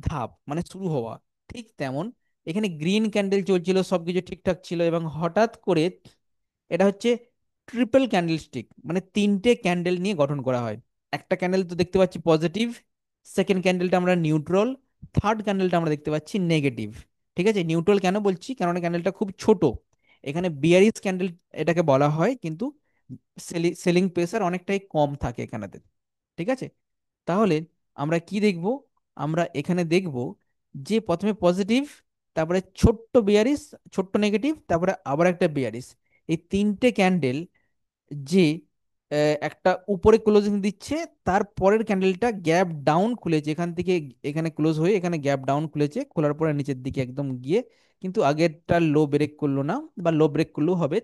ধাপ, মানে শুরু হওয়া। ঠিক তেমন এখানে গ্রিন ক্যান্ডেল চলছিল, সবকিছু ঠিকঠাক ছিল, এবং হঠাৎ করে এটা হচ্ছে ট্রিপল ক্যান্ডেলস্টিক, মানে তিনটে ক্যান্ডেল নিয়ে গঠন করা হয়। একটা ক্যান্ডেল তো দেখতে পাচ্ছি পজিটিভ, সেকেন্ড ক্যান্ডেলটা আমরা নিউট্রাল, থার্ড ক্যান্ডেলটা আমরা দেখতে পাচ্ছি নেগেটিভ। ঠিক আছে, নিউট্রাল কেন বলছি, কারণ ক্যান্ডেলটা খুব ছোট, এখানে বিয়ারিশ ক্যান্ডেল এটাকে বলা হয়, কিন্তু সেলিং প্রেসার অনেকটাই কম থাকে এখানেতে। ঠিক আছে, তাহলে আমরা কি দেখব, আমরা এখানে দেখব যে প্রথমে পজিটিভ, তারপরে ছোট্ট বিয়ারিশ, ছোট্ট নেগেটিভ, তারপরে আবার একটা বিয়ারিশ, এই তিনটে ক্যান্ডেল যে একটা উপরে ক্লোজিং দিচ্ছে, তার পরের ক্যান্ডেলটা গ্যাপ ডাউন খুলেছে, এখান থেকে এখানে ক্লোজ হয়ে এখানে গ্যাপ ডাউন খুলেছে, খোলার পরে নিচের দিকে একদম গিয়ে কিন্তু আগেরটা লো ব্রেক করলো না, বা লো ব্রেক করলেও হবে।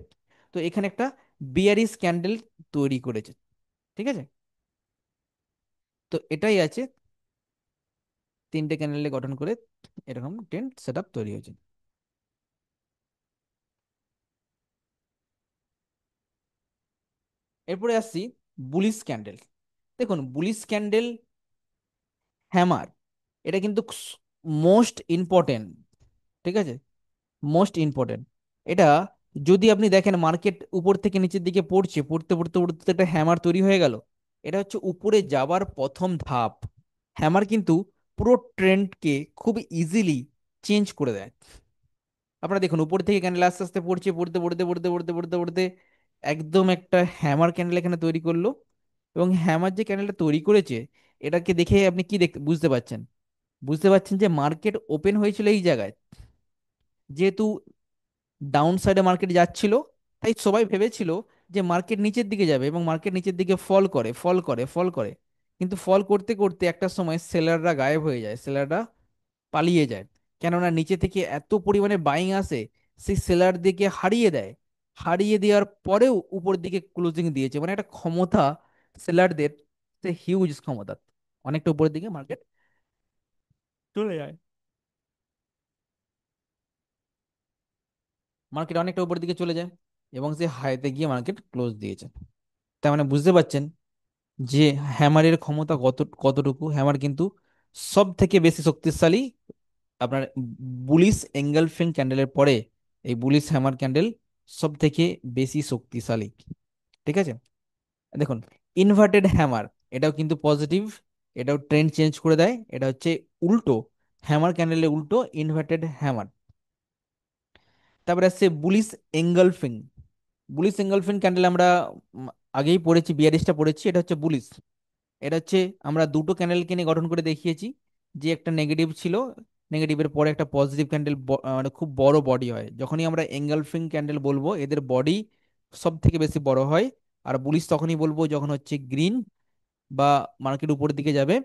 তো এখানে একটা বিয়ারিশ ক্যান্ডেল তৈরি করেছে। ঠিক আছে, তো এটাই আছে, তিনটে ক্যান্ডেলে গঠন করে এরকম টেন্ট সেট আপ তৈরি হয়েছে। এরপরে আসছি বুলিশ ক্যান্ডেল। দেখুন বুলিশ ক্যান্ডেল, হ্যামার, এটা কিন্তু মোস্ট ইম্পর্টেন্ট। ঠিক আছে, মোস্ট ইম্পর্টেন্ট। এটা যদি আপনি দেখেন মার্কেট উপর থেকে নিচের দিকে পড়ছে, পড়তে পড়তে পড়তে একটা হ্যামার তৈরি হয়ে গেল, এটা হচ্ছে উপরে যাবার প্রথম ধাপ। হ্যামার কিন্তু পুরো ট্রেন্ডকে খুব ইজিলি চেঞ্জ করে দেয়। আপনারা দেখুন উপর থেকে ক্যান্ডেল আস্তে আস্তে পড়ছে, পড়তে পড়তে পড়তে পড়তে পড়তে পড়তে একদম একটা হ্যামার ক্যান্ডেল এখানে তৈরি করলো। এবং হ্যামার যে ক্যান্ডেলটা তৈরি করেছে, এটাকে দেখে আপনি কি দেখতে বুঝতে পারছেন? বুঝতে পারছেন যে মার্কেট ওপেন হয়েছিল এই জায়গায়, যেহেতু ডাউন সাইডে মার্কেট যাচ্ছিল, তাই সবাই ভেবেছিল যে মার্কেট নিচের দিকে যাবে, এবং মার্কেট নিচের দিকে ফল করে ফল করে ফল করে। কিন্তু ফল করতে করতে একটা সময় সেলাররা গায়েব হয়ে যায়, সেলাররা পালিয়ে যায়। কেননা নিচে থেকে এত পরিমাণে বাইং আসে, সেই সেলার দিকে হারিয়ে দেয়। হারিয়ে দেওয়ার পরেও উপর দিকে ক্লোজিং দিয়েছে, মানে একটা ক্ষমতা সেলারদের, সে হিউজ ক্ষমতা, অনেকটা উপরের দিকে মার্কেট চলে যায়। মার্কেট অনেকটা উপরের দিকে চলে যায় এবং সে হাইতে গিয়ে মার্কেট ক্লোজ দিয়েছে। তার মানে বুঝতে পারছেন যে হ্যামারের ক্ষমতা কতটুকু। হ্যামার কিন্তু সব থেকে বেশি শক্তিশালী। আপনার বুলিশ এঙ্গেলফিং ক্যান্ডেলের পরে এই বুলিশ হ্যামার ক্যান্ডেল সব থেকে বেশি শক্তিশালী। ঠিক আছে, দেখুন ইনভার্টেড হ্যামার, এটাও কিন্তু পজিটিভ, এটাও ট্রেন্ড চেঞ্জ করে দেয়। এটা হচ্ছে উল্টো, হ্যামার ক্যান্ডেলের উল্টো ইনভার্টেড হ্যামার। তারপরে আসছে বুলিশ এঙ্গলফিং। বুলিশ এঙ্গলফিং ক্যান্ডেল আমরা উম, আগেই পড়েছি, বিয়ারিশটা পড়েছি। এটা হচ্ছে বুলিশ। এটা হচ্ছে আমরা দুটো ক্যান্ডেলকে নিয়ে গঠন করে দেখিয়েছি, যে একটা নেগেটিভ ছিল, নেগেটিভের পরে একটা পজিটিভ ক্যান্ডেল, মানে খুব বড় বডি হয়। যখনই আমরা এঙ্গলফিং ক্যান্ডেল বলবো এদের বডি সব থেকে বেশি বড় হয়। আর বুলিশ তখনই বলবো যখন হচ্ছে গ্রিন বা মার্কেট উপরের দিকে যাবে,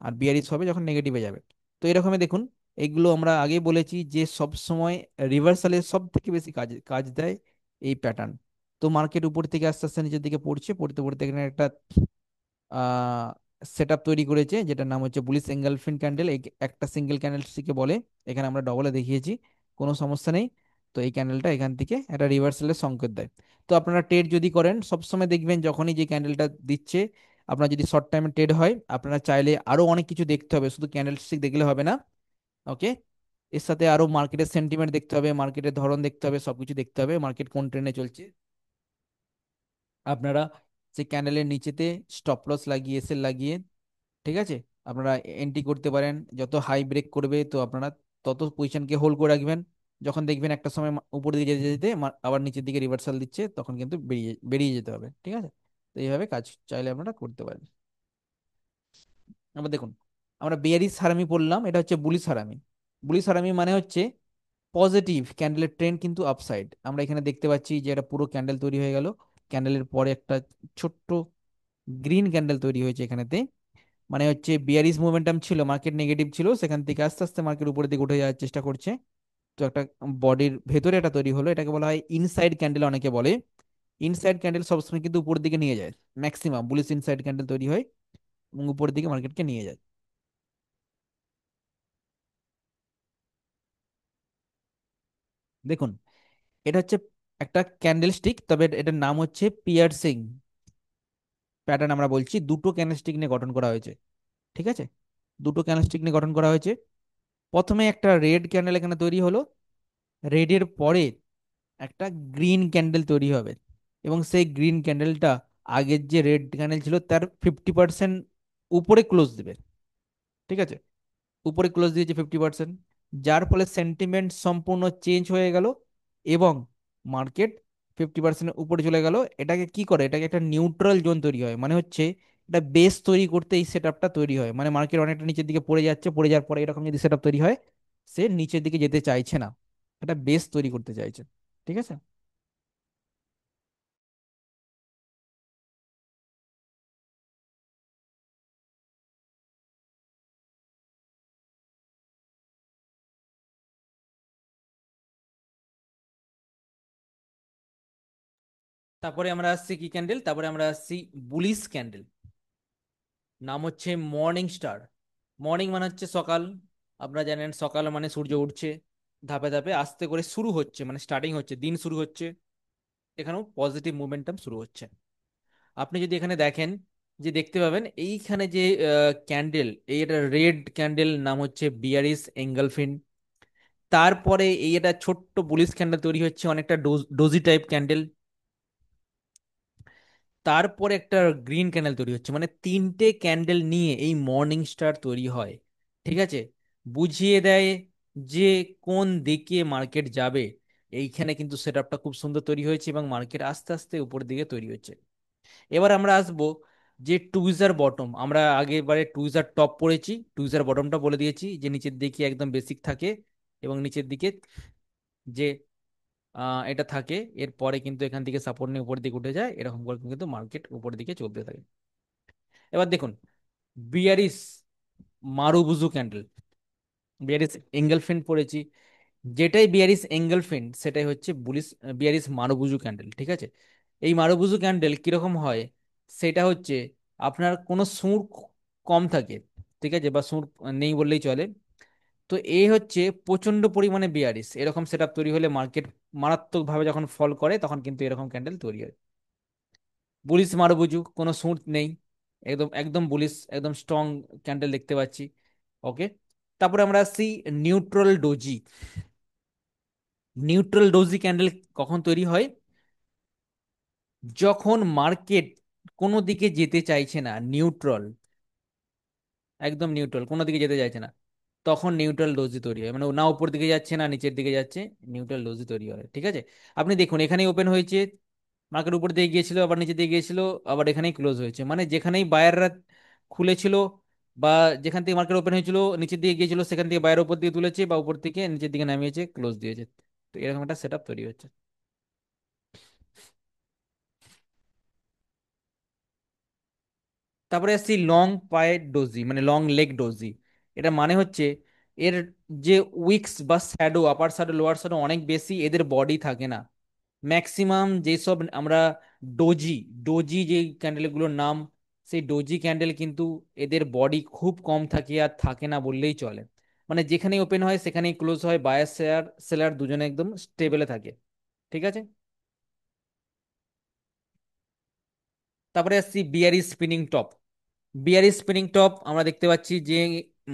আর বিয়ারিশ হবে যখন নেগেটিভে যাবে। তো এরকমই দেখুন, এগুলো আমরা আগেই বলেছি যে সব সময় রিভার্সালের সব থেকে বেশি কাজ কাজ দেয় এই প্যাটার্ন। তো মার্কেট উপর থেকে আস্তে আস্তে নিচের দিকে পড়ছে, পড়তে পড়তে এখানে একটা সেট আপ তৈরি করেছে, যেটার নাম হচ্ছে বুলিশ এঙ্গেলফিন ক্যান্ডেল। এই একটা সিঙ্গেল ক্যান্ডেলস্টিকে বলে, এখানে আমরা ডবলে দেখিয়েছি, কোনো সমস্যা নেই। তো এই ক্যান্ডেলটা এখান থেকে একটা রিভার্সালের সংকেত দেয়। তো আপনারা ট্রেড যদি করেন সবসময় দেখবেন যখনই যে ক্যান্ডেলটা দিচ্ছে, আপনার যদি শর্ট টাইমে ট্রেড হয়, আপনারা চাইলে আরো অনেক কিছু দেখতে হবে, শুধু ক্যান্ডেলস্টিক দেখলে হবে না। ওকে, এর সাথে আরো মার্কেটের সেন্টিমেন্ট দেখতে হবে, মার্কেটের ধরন দেখতে হবে, সবকিছু দেখতে হবে, মার্কেট কোন ট্রেন্ডে চলছে। আপনারা সেই ক্যান্ডেলের নিচেতে স্টপ লস লাগিয়ে, এসএল লাগিয়ে, ঠিক আছে, আপনারা এন্ট্রি করতে পারেন। যত হাই ব্রেক করবে তো আপনারা তত পজিশনকে হোল্ড করে রাখবেন। যখন দেখবেন একটা সময় উপর দিকে যেতে যেতে আবার নিচের দিকে রিভার্সাল দিচ্ছে, তখন কিন্তু বেরিয়ে বেরিয়ে যেতে হবে। ঠিক আছে, তো এইভাবে কাজ চাইলে আপনারা করতে পারেন। আবার দেখুন, আমরা বেয়ারিশ হারামি পড়লাম, এটা হচ্ছে বুলিশ হারামি। বুলিশ হারামি মানে হচ্ছে পজিটিভ ক্যান্ডেলের ট্রেন্ড কিন্তু আপসাইড। আমরা এখানে দেখতে পাচ্ছি যে এটা পুরো ক্যান্ডেল তৈরি হয়ে গেল, ক্যান্ডেলের পরে একটা ছোট্ট গ্রিন ক্যান্ডেল তৈরি হয়েছে এখানেতে। মানে হচ্ছে বিয়ারিশ মোমেন্টাম ছিল, মার্কেট নেগেটিভ ছিল, সেখান থেকে আস্তে আস্তে মার্কেট উপরের দিকে উঠে যাওয়ার চেষ্টা করছে। তো একটা বডির ভেতরে এটা তৈরি হলো, এটাকে বলা হয় ইনসাইড ক্যান্ডেল অনেকে বলে। ইনসাইড ক্যান্ডেল সবসময় কিন্তু উপরের দিকে নিয়ে যায়, ম্যাক্সিমাম বুলিশ ইনসাইড ক্যান্ডেল তৈরি হয় এবং উপরের দিকে মার্কেটকে নিয়ে যায়। দেখুন, এটা হচ্ছে একটা ক্যান্ডেল স্টিক, তবে এটার নাম হচ্ছে পিয়ার্সিং প্যাটার্ন। আমরা বলছি দুটো ক্যান্ডেল নিয়ে গঠন করা হয়েছে। ঠিক আছে, দুটো ক্যান্ডেল নিয়ে গঠন করা হয়েছে। প্রথমে একটা রেড ক্যান্ডেল এখানে তৈরি হলো, রেডের পরে একটা গ্রিন ক্যান্ডেল তৈরি হবে, এবং সেই গ্রিন ক্যান্ডেলটা আগের যে রেড ক্যান্ডেল ছিল তার 50% উপরে ক্লোজ দিবে। ঠিক আছে, উপরে ক্লোজ দিয়েছে 50%, যার ফলে সেন্টিমেন্ট সম্পূর্ণ চেঞ্জ হয়ে গেল এবং মার্কেট 50% উপরে চলে গেল। এটাকে কি করে, এটাকে একটা নিউট্রাল জোন তৈরি হয়, মানে হচ্ছে এটা বেস তৈরি করতে এই সেট আপটা তৈরি হয়। মানে মার্কেট অনেকটা নিচের দিকে পড়ে যাচ্ছে, পড়ে যাওয়ার পরে এরকম যদি সেট আপ তৈরি হয়, সে নিচের দিকে যেতে চাইছে না, এটা বেস তৈরি করতে চাইছে। ঠিক আছে, তারপরে আমরা আসছি কি ক্যান্ডেল, তারপরে আমরা আসছি বুলিশ ক্যান্ডেল। নাম হচ্ছে মর্নিং স্টার। মর্নিং মানে হচ্ছে সকাল। আপনারা জানেন সকাল মানে সূর্য উঠছে, ধাপে ধাপে আস্তে করে শুরু হচ্ছে, মানে স্টার্টিং হচ্ছে, দিন শুরু হচ্ছে। এখানেও পজিটিভ মোমেন্টাম শুরু হচ্ছে। আপনি যদি এখানে দেখেন, যে দেখতে পাবেন এইখানে যে ক্যান্ডেল, এই এটা রেড ক্যান্ডেল, নাম হচ্ছে বিয়ারিশ এঙ্গেলফিন। তারপরে এই এটা ছোট্ট বুলিশ ক্যান্ডেল তৈরি হচ্ছে, অনেকটা ডোজি টাইপ ক্যান্ডেল। তারপরে একটা গ্রিন ক্যান্ডেল তৈরি হচ্ছে, মানে তিনটে ক্যান্ডেল নিয়ে এই মর্নিং স্টার তৈরি হয়। ঠিক আছে, বুঝিয়ে দেয় যে কোন দিকে মার্কেট যাবে। এইখানে কিন্তু সেটআপটা খুব সুন্দর তৈরি হয়েছে এবং মার্কেট আস্তে আস্তে উপর দিকে তৈরি হচ্ছে। এবার আমরা আসবো যে টুইজার বটম। আমরা আগেরবারে টুইজার টপ পড়েছি, টুইজার বটমটা বলে দিয়েছি যে নিচের দিকে একদম বেসিক থাকে এবং নিচের দিকে যে এটা থাকে, এরপরে কিন্তু এখান থেকে সাপোর্ট নিয়ে উপর দিকে উঠে যায়, এরকম করে কিন্তু মার্কেট উপর দিকে চলতে থাকে। এবার দেখুন, বিয়ারিস মারুবুজু ক্যান্ডেল, বিয়ারিস এঙ্গেলফিন পড়েছি, যেটাই বিয়ারিস এঙ্গেলফিন সেটাই হচ্ছে বুলিশ বিয়ারিস মারুবুজু ক্যান্ডেল। ঠিক আছে, এই মারুবুজু ক্যান্ডেল কিরকম হয়, সেটা হচ্ছে আপনার কোনো সুর কম থাকে, ঠিক আছে, বা সুর নেই বললেই চলে। তো এই হচ্ছে প্রচন্ড পরিমাণে বিয়ারিশ, এরকম সেটআপ তৈরি হলে মার্কেট মারাত্মকভাবে যখন ফল করে তখন কিন্তু এরকম ক্যান্ডেল তৈরি হয়। বুলিশ মারুবুজু কোনো সুর নেই, একদম একদম বুলিশ, একদম স্ট্রং ক্যান্ডেল দেখতে পাচ্ছি। ওকে, তারপরে আমরা আসছি neutral doji. Neutral doji candle কখন তৈরি হয়, যখন মার্কেট কোনো দিকে যেতে চাইছে না, নিউট্রাল, একদম নিউট্রাল, কোনো দিকে যেতে চাইছে না, তখন নিউট্রাল ডোজি তৈরি হয়, মানে না উপর দিকে যাচ্ছে না নিচের দিকে যাচ্ছে, নিউট্রাল ডোজি তৈরি হয়। ঠিক আছে, আপনি দেখুন এখানেই ওপেন হয়েছে, মার্কেট উপর দিকে গিয়েছিল, আবার নিচে দিকে গিয়েছিল, আবার এখানেই ক্লোজ হয়েছে, মানে যেখানেই বায়াররা খুলেছিল বা যেখান থেকে মার্কেট ওপেন হয়েছিল নিচের দিকে গিয়েছিল সেখান থেকে বায়ার উপর দিকে তুলেছে বা উপর থেকে নিচের দিকে নামিয়েছে, ক্লোজ দিয়েছে। তো এরকম একটা সেটআপ তৈরি হচ্ছে। তারপরে আসছি লং পায়ের ডোজি, মানে লং লেগ ডোজি। এটা মানে হচ্ছে এর যে উইক্স বা শ্যাডো, আপার শ্যাডো লোয়ার শ্যাডো অনেক বেশি, এদের বডি থাকে না। ম্যাক্সিমাম যেসব আমরা ডোজি, ডোজি যে ক্যান্ডেলগুলোর নাম, সেই ডোজি ক্যান্ডেল কিন্তু এদের বডি খুব কম থাকে, আর থাকে না বললেই চলে। মানে যেখানেই ওপেন হয় সেখানেই ক্লোজ হয়, বায়ার শেয়ার সেলার দুজনে একদম স্টেবলে থাকে। ঠিক আছে, তারপরে আসছি বিয়ারি স্পিনিং টপ। বিয়ারি স্পিনিং টপ আমরা দেখতে পাচ্ছি যে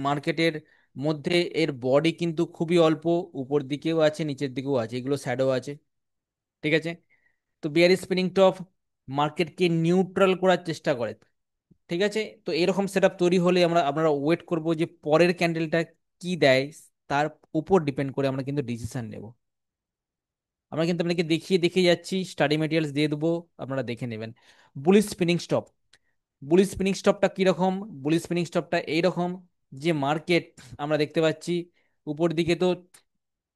মার্কেটের মধ্যে এর বডি কিন্তু খুবই অল্প, উপর দিকেও আছে নিচের দিকেও আছে, এগুলো শ্যাডো আছে। ঠিক আছে, তো বিয়ারি স্পিনিং টপ মার্কেটকে নিউট্রাল করার চেষ্টা করে। ঠিক আছে, তো এরকম সেটআপ তৈরি হলে আমরা ওয়েট করব যে পরের ক্যান্ডেলটা কি দেয়, তার উপর ডিপেন্ড করে আমরা কিন্তু ডিসিশন নেব। আমরা কিন্তু আপনাকে দেখিয়ে দেখিয়ে যাচ্ছি, স্টাডি মেটেরিয়ালস দিয়ে দেবো, আপনারা দেখে নেবেন। Bullish spinning stop, bullish spinning স্টপটা কিরকম, বুলিশ স্পিনিং স্টপটা এইরকম যে মার্কেট আমরা দেখতে পাচ্ছি উপর দিকে তো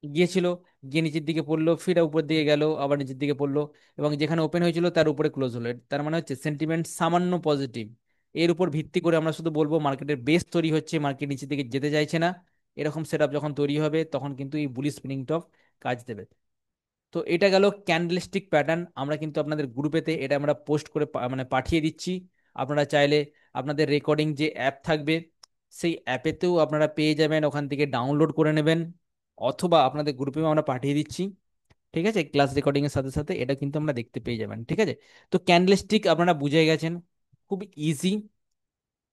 গিয়েছিল, গিয়ে নিচের দিকে পড়লো, ফির উপর দিকে গেল, আবার নিচের দিকে পড়লো, এবং যেখানে ওপেন হয়েছিল তার উপরে ক্লোজ হলো। তার মানে হচ্ছে সেন্টিমেন্ট সামান্য পজিটিভ। এর উপর ভিত্তি করে আমরা শুধু বলবো মার্কেটের বেস তৈরি হচ্ছে, মার্কেট নিচের দিকে যেতে চাইছে না। এরকম সেটআপ যখন তৈরি হবে তখন কিন্তু এই বুলিশ স্পিনিং টপ কাজ দেবে। তো এটা গেল ক্যান্ডেলস্টিক প্যাটার্ন। আমরা কিন্তু আপনাদের গ্রুপেতে এটা আমরা পোস্ট করে মানে পাঠিয়ে দিচ্ছি। আপনারা চাইলে আপনাদের রেকর্ডিং যে অ্যাপ থাকবে সেই অ্যাপেতেও আপনারা পেয়ে যাবেন, ওখান থেকে ডাউনলোড করে নেবেন, অথবা আপনাদের গ্রুপেও আমরা পাঠিয়ে দিচ্ছি। ঠিক আছে, ক্লাস রেকর্ডিং এর সাথে সাথে এটা কিন্তু আমরা দেখতে পেয়ে যাবেন। ঠিক আছে, তো ক্যান্ডেলস্টিক আপনারা বুঝে গেছেন, খুব ইজি।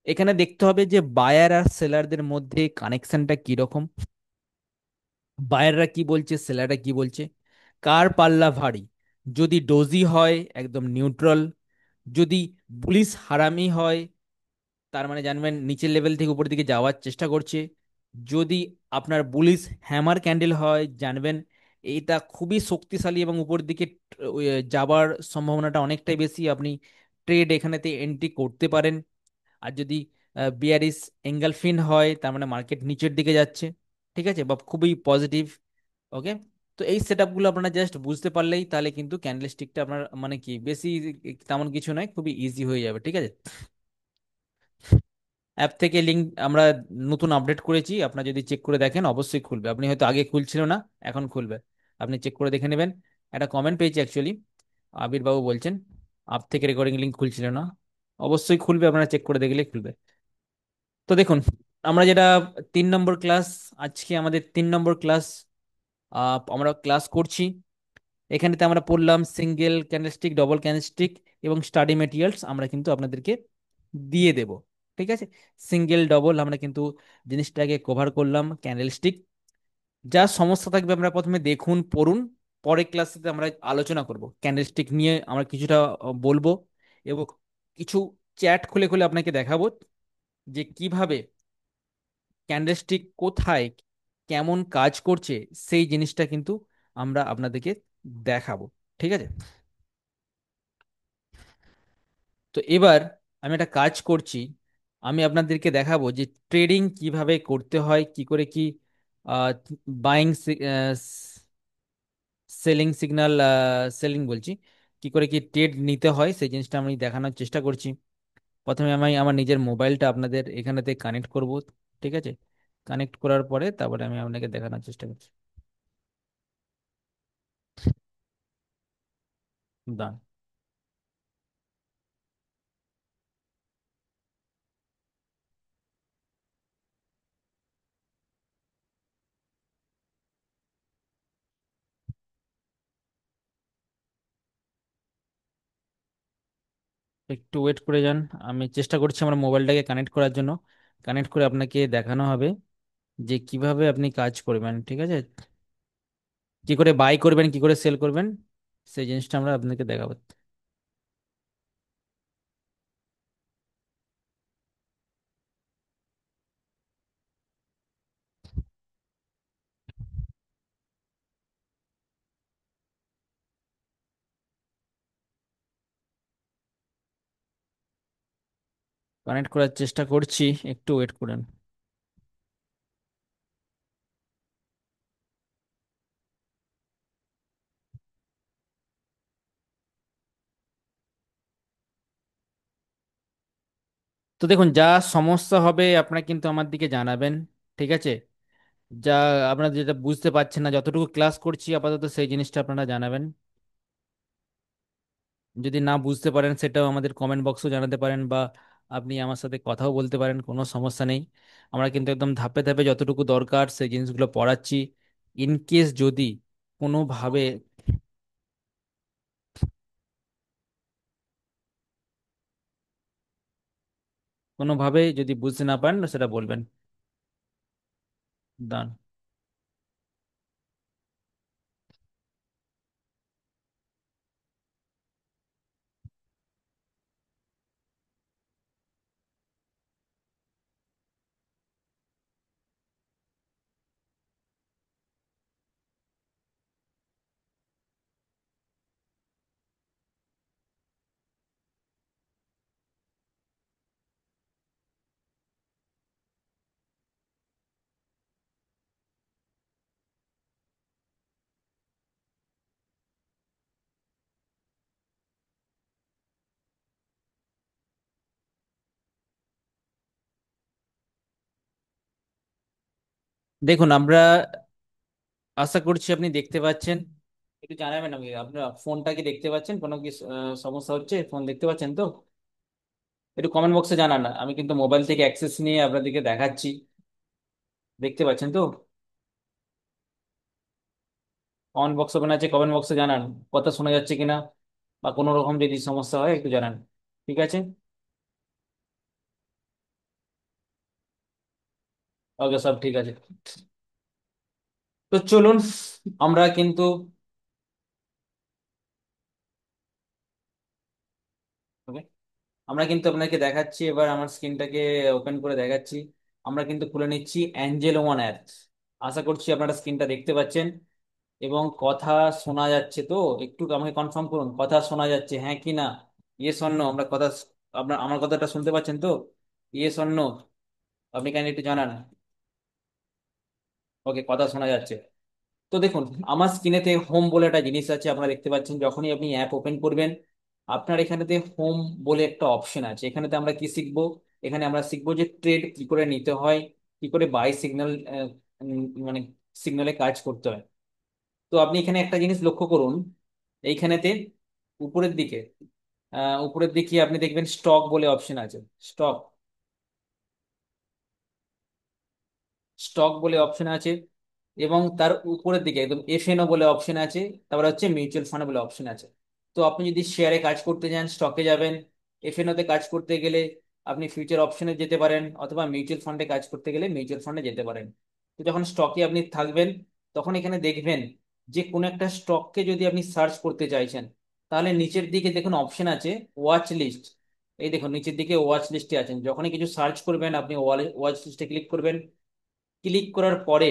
এখানে দেখতে হবে যে বায়ার আর সেলারদের মধ্যে কানেকশনটা কিরকম, বায়াররা কি বলছে সেলাররা কি বলছে, কার পাল্লা ভারী। যদি ডোজি হয় একদম নিউট্রাল, যদি বুলিশ হারামি হয় তার মানে জানবেন নিচের লেভেল থেকে উপর দিকে যাওয়ার চেষ্টা করছে। যদি আপনার বুলিশ হ্যামার ক্যান্ডেল হয় জানবেন এটা খুবই শক্তিশালী এবং উপর দিকে যাবার সম্ভাবনাটা অনেকটাই বেশি, আপনি ট্রেড এখানেতে এন্ট্রি করতে পারেন। আর যদি বিয়ারিশ এঙ্গেলফিন হয় তার মানে মার্কেট নিচের দিকে যাচ্ছে। ঠিক আছে, বা খুবই পজিটিভ। ওকে, তো এই সেট আপগুলো আপনারা জাস্ট বুঝতে পারলেই তাহলে কিন্তু ক্যান্ডেল স্টিকটা আপনার মানে কি বেশি তেমন কিছু নয়, খুবই ইজি হয়ে যাবে। ঠিক আছে, অ্যাপ থেকে লিঙ্ক আমরা নতুন আপডেট করেছি, আপনার যদি চেক করে দেখেন অবশ্যই খুলবে, আপনি হয়তো আগে খুলছিল না, এখন খুলবে, আপনি চেক করে দেখে নেবেন। একটা কমেন্ট পেয়েছি অ্যাকচুয়ালি, আবির বাবু বলছেন অ্যাপ থেকে রেকর্ডিং লিঙ্ক খুলছিল না, অবশ্যই খুলবে, আপনারা চেক করে দেখলে খুলবে। তো দেখুন, আমরা যেটা 3 নম্বর ক্লাস, আজকে আমাদের 3 নম্বর ক্লাস আমরা ক্লাস করছি। এখানেতে আমরা পড়লাম সিঙ্গেল ক্যান্ডেলস্টিক, ডবল ক্যান্ডেলস্টিক এবং স্টাডি মেটেরিয়ালস আমরা কিন্তু আপনাদেরকে দিয়ে দেব। ঠিক আছে, সিঙ্গেল ডবল আমরা কিন্তু জিনিসটাকে কভার করলাম। ক্যান্ডেলস্টিক যা সমস্যা থাকবে আমরা প্রথমে দেখুন পড়ুন, পরের ক্লাসে আমরা আলোচনা করব ক্যান্ডেলস্টিক নিয়ে, আমরা কিছুটা বলবো এবং কিছু চ্যাট খুলে খুলে আপনাকে দেখাবো যে কিভাবে ক্যান্ডেলস্টিক কোথায় কেমন কাজ করছে সেই জিনিসটা কিন্তু আমরা আপনাদেরকে দেখাবো। ঠিক আছে? তো এবার আমি একটা কাজ করছি, আমি আপনাদেরকে দেখাবো যে ট্রেডিং কিভাবে করতে হয়, কি করে কি বাইং সেলিং সিগন্যাল, সেলিং বলছি, কি করে কি ট্রেড নিতে হয় সেই জিনিসটা আমি দেখানোর চেষ্টা করছি। প্রথমে আমি আমার নিজের মোবাইলটা আপনাদের এখানেতে কানেক্ট করব। ঠিক আছে? কানেক্ট করার পরে তারপরে আমি আপনাকে দেখানোর চেষ্টা করছি। দান, একটু ওয়েট করে যান। আমি চেষ্টা করছি আমার মোবাইলটাকে কানেক্ট করার জন্য। কানেক্ট করে আপনাকে দেখানো হবে যে কিভাবে আপনি কাজ করবেন। ঠিক আছে? কি করে বাই করবেন, কি করে সেল করবেন সেই জিনিসটা আমরা আপনাকে দেখাবো। কানেক্ট করার চেষ্টা করছি, একটু ওয়েট করেন। তো দেখুন, যা সমস্যা হবে আপনারা কিন্তু আমার দিকে জানাবেন। ঠিক আছে? যা আপনারা যেটা বুঝতে পারছেন না, যতটুকু ক্লাস করছি আপাতত সেই জিনিসটা আপনারা জানাবেন। যদি না বুঝতে পারেন সেটাও আমাদের কমেন্ট বক্সও জানাতে পারেন, বা আপনি আমার সাথে কথাও বলতে পারেন, কোনো সমস্যা নেই। আমরা কিন্তু একদম ধাপে ধাপে যতটুকু দরকার সেই জিনিসগুলো পড়াচ্ছি। ইন কেস যদি কোনোভাবে কোনোভাবে যদি বুঝতে না পারেন সেটা বলবেন। দান, দেখুন আমরা আশা করছি আপনি দেখতে পাচ্ছেন। একটু জানাবেন আমাকে, আপনার ফোনটা কি দেখতে পাচ্ছেন? কোনো কি সমস্যা হচ্ছে? ফোন দেখতে পাচ্ছেন তো? একটু কমেন্ট বক্সে জানান। আমি কিন্তু মোবাইল থেকে অ্যাক্সেস নিয়ে আপনাদেরকে দেখাচ্ছি। দেখতে পাচ্ছেন তো? কমেন্ট বক্স ওপেন আছে, কমেন্ট বক্সে জানান কথা শোনা যাচ্ছে কিনা, বা কোনো রকম যদি সমস্যা হয় একটু জানান। ঠিক আছে? ওকে, সব ঠিক আছে। তো চলুন আমরা কিন্তু okay, আমরা কিন্তু আপনাকে দেখাচ্ছি, এবার আমার স্ক্রিনটাকে ওপেন করে দেখাচ্ছি। আমরা কিন্তু খুলে নিচ্ছি অ্যাঞ্জেল ওয়ান অ্যাপ। আশা করছি আপনারা স্ক্রিনটা দেখতে পাচ্ছেন এবং কথা শোনা যাচ্ছে তো। একটু আমাকে কনফার্ম করুন কথা শোনা যাচ্ছে, হ্যাঁ কি না। ইয়েস অর নো, আমরা কথা, আপনার আমার কথাটা শুনতে পাচ্ছেন তো? ইয়েস অর নো, আপনি কেন একটু জানান। ওকে, কথা শোনা যাচ্ছে। তো দেখুন, আমার স্ক্রিনেতে হোম বলে একটা জিনিস আছে, আপনারা দেখতে পাচ্ছেন। যখনই আপনি অ্যাপ ওপেন করবেন আপনার এখানেতে হোম বলে একটা অপশন আছে। এখানেতে আমরা কি শিখবো? এখানে আমরা শিখবো যে ট্রেড কি করে নিতে হয়, কি করে বাই সিগন্যাল, মানে সিগন্যালে কাজ করতে হয়। তো আপনি এখানে একটা জিনিস লক্ষ্য করুন, এইখানেতে উপরের দিকে, উপরের দিকে আপনি দেখবেন স্টক বলে অপশন আছে। স্টক, স্টক বলে অপশন আছে, এবং তার উপরের দিকে একদম এফএনও বলে অপশন আছে। তারপরে হচ্ছে মিউচুয়াল ফান্ড বলে অপশন আছে। তো আপনি যদি শেয়ারে কাজ করতে চান স্টকে যাবেন, এফএনও তে কাজ করতে গেলে আপনি ফিউচার অপশনে যেতে পারেন, অথবা মিউচুয়াল ফান্ডে কাজ করতে গেলে মিউচুয়াল ফান্ডে যেতে পারেন। তো যখন স্টকে আপনি থাকবেন তখন এখানে দেখবেন যে কোনো একটা স্টককে যদি আপনি সার্চ করতে চাইছেন, তাহলে নিচের দিকে দেখুন অপশন আছে ওয়াচ লিস্ট। এই দেখুন নিচের দিকে ওয়াচ লিস্টে আছেন, যখনই কিছু সার্চ করবেন আপনি ওয়াচ লিস্টে ক্লিক করবেন। ক্লিক করার পরে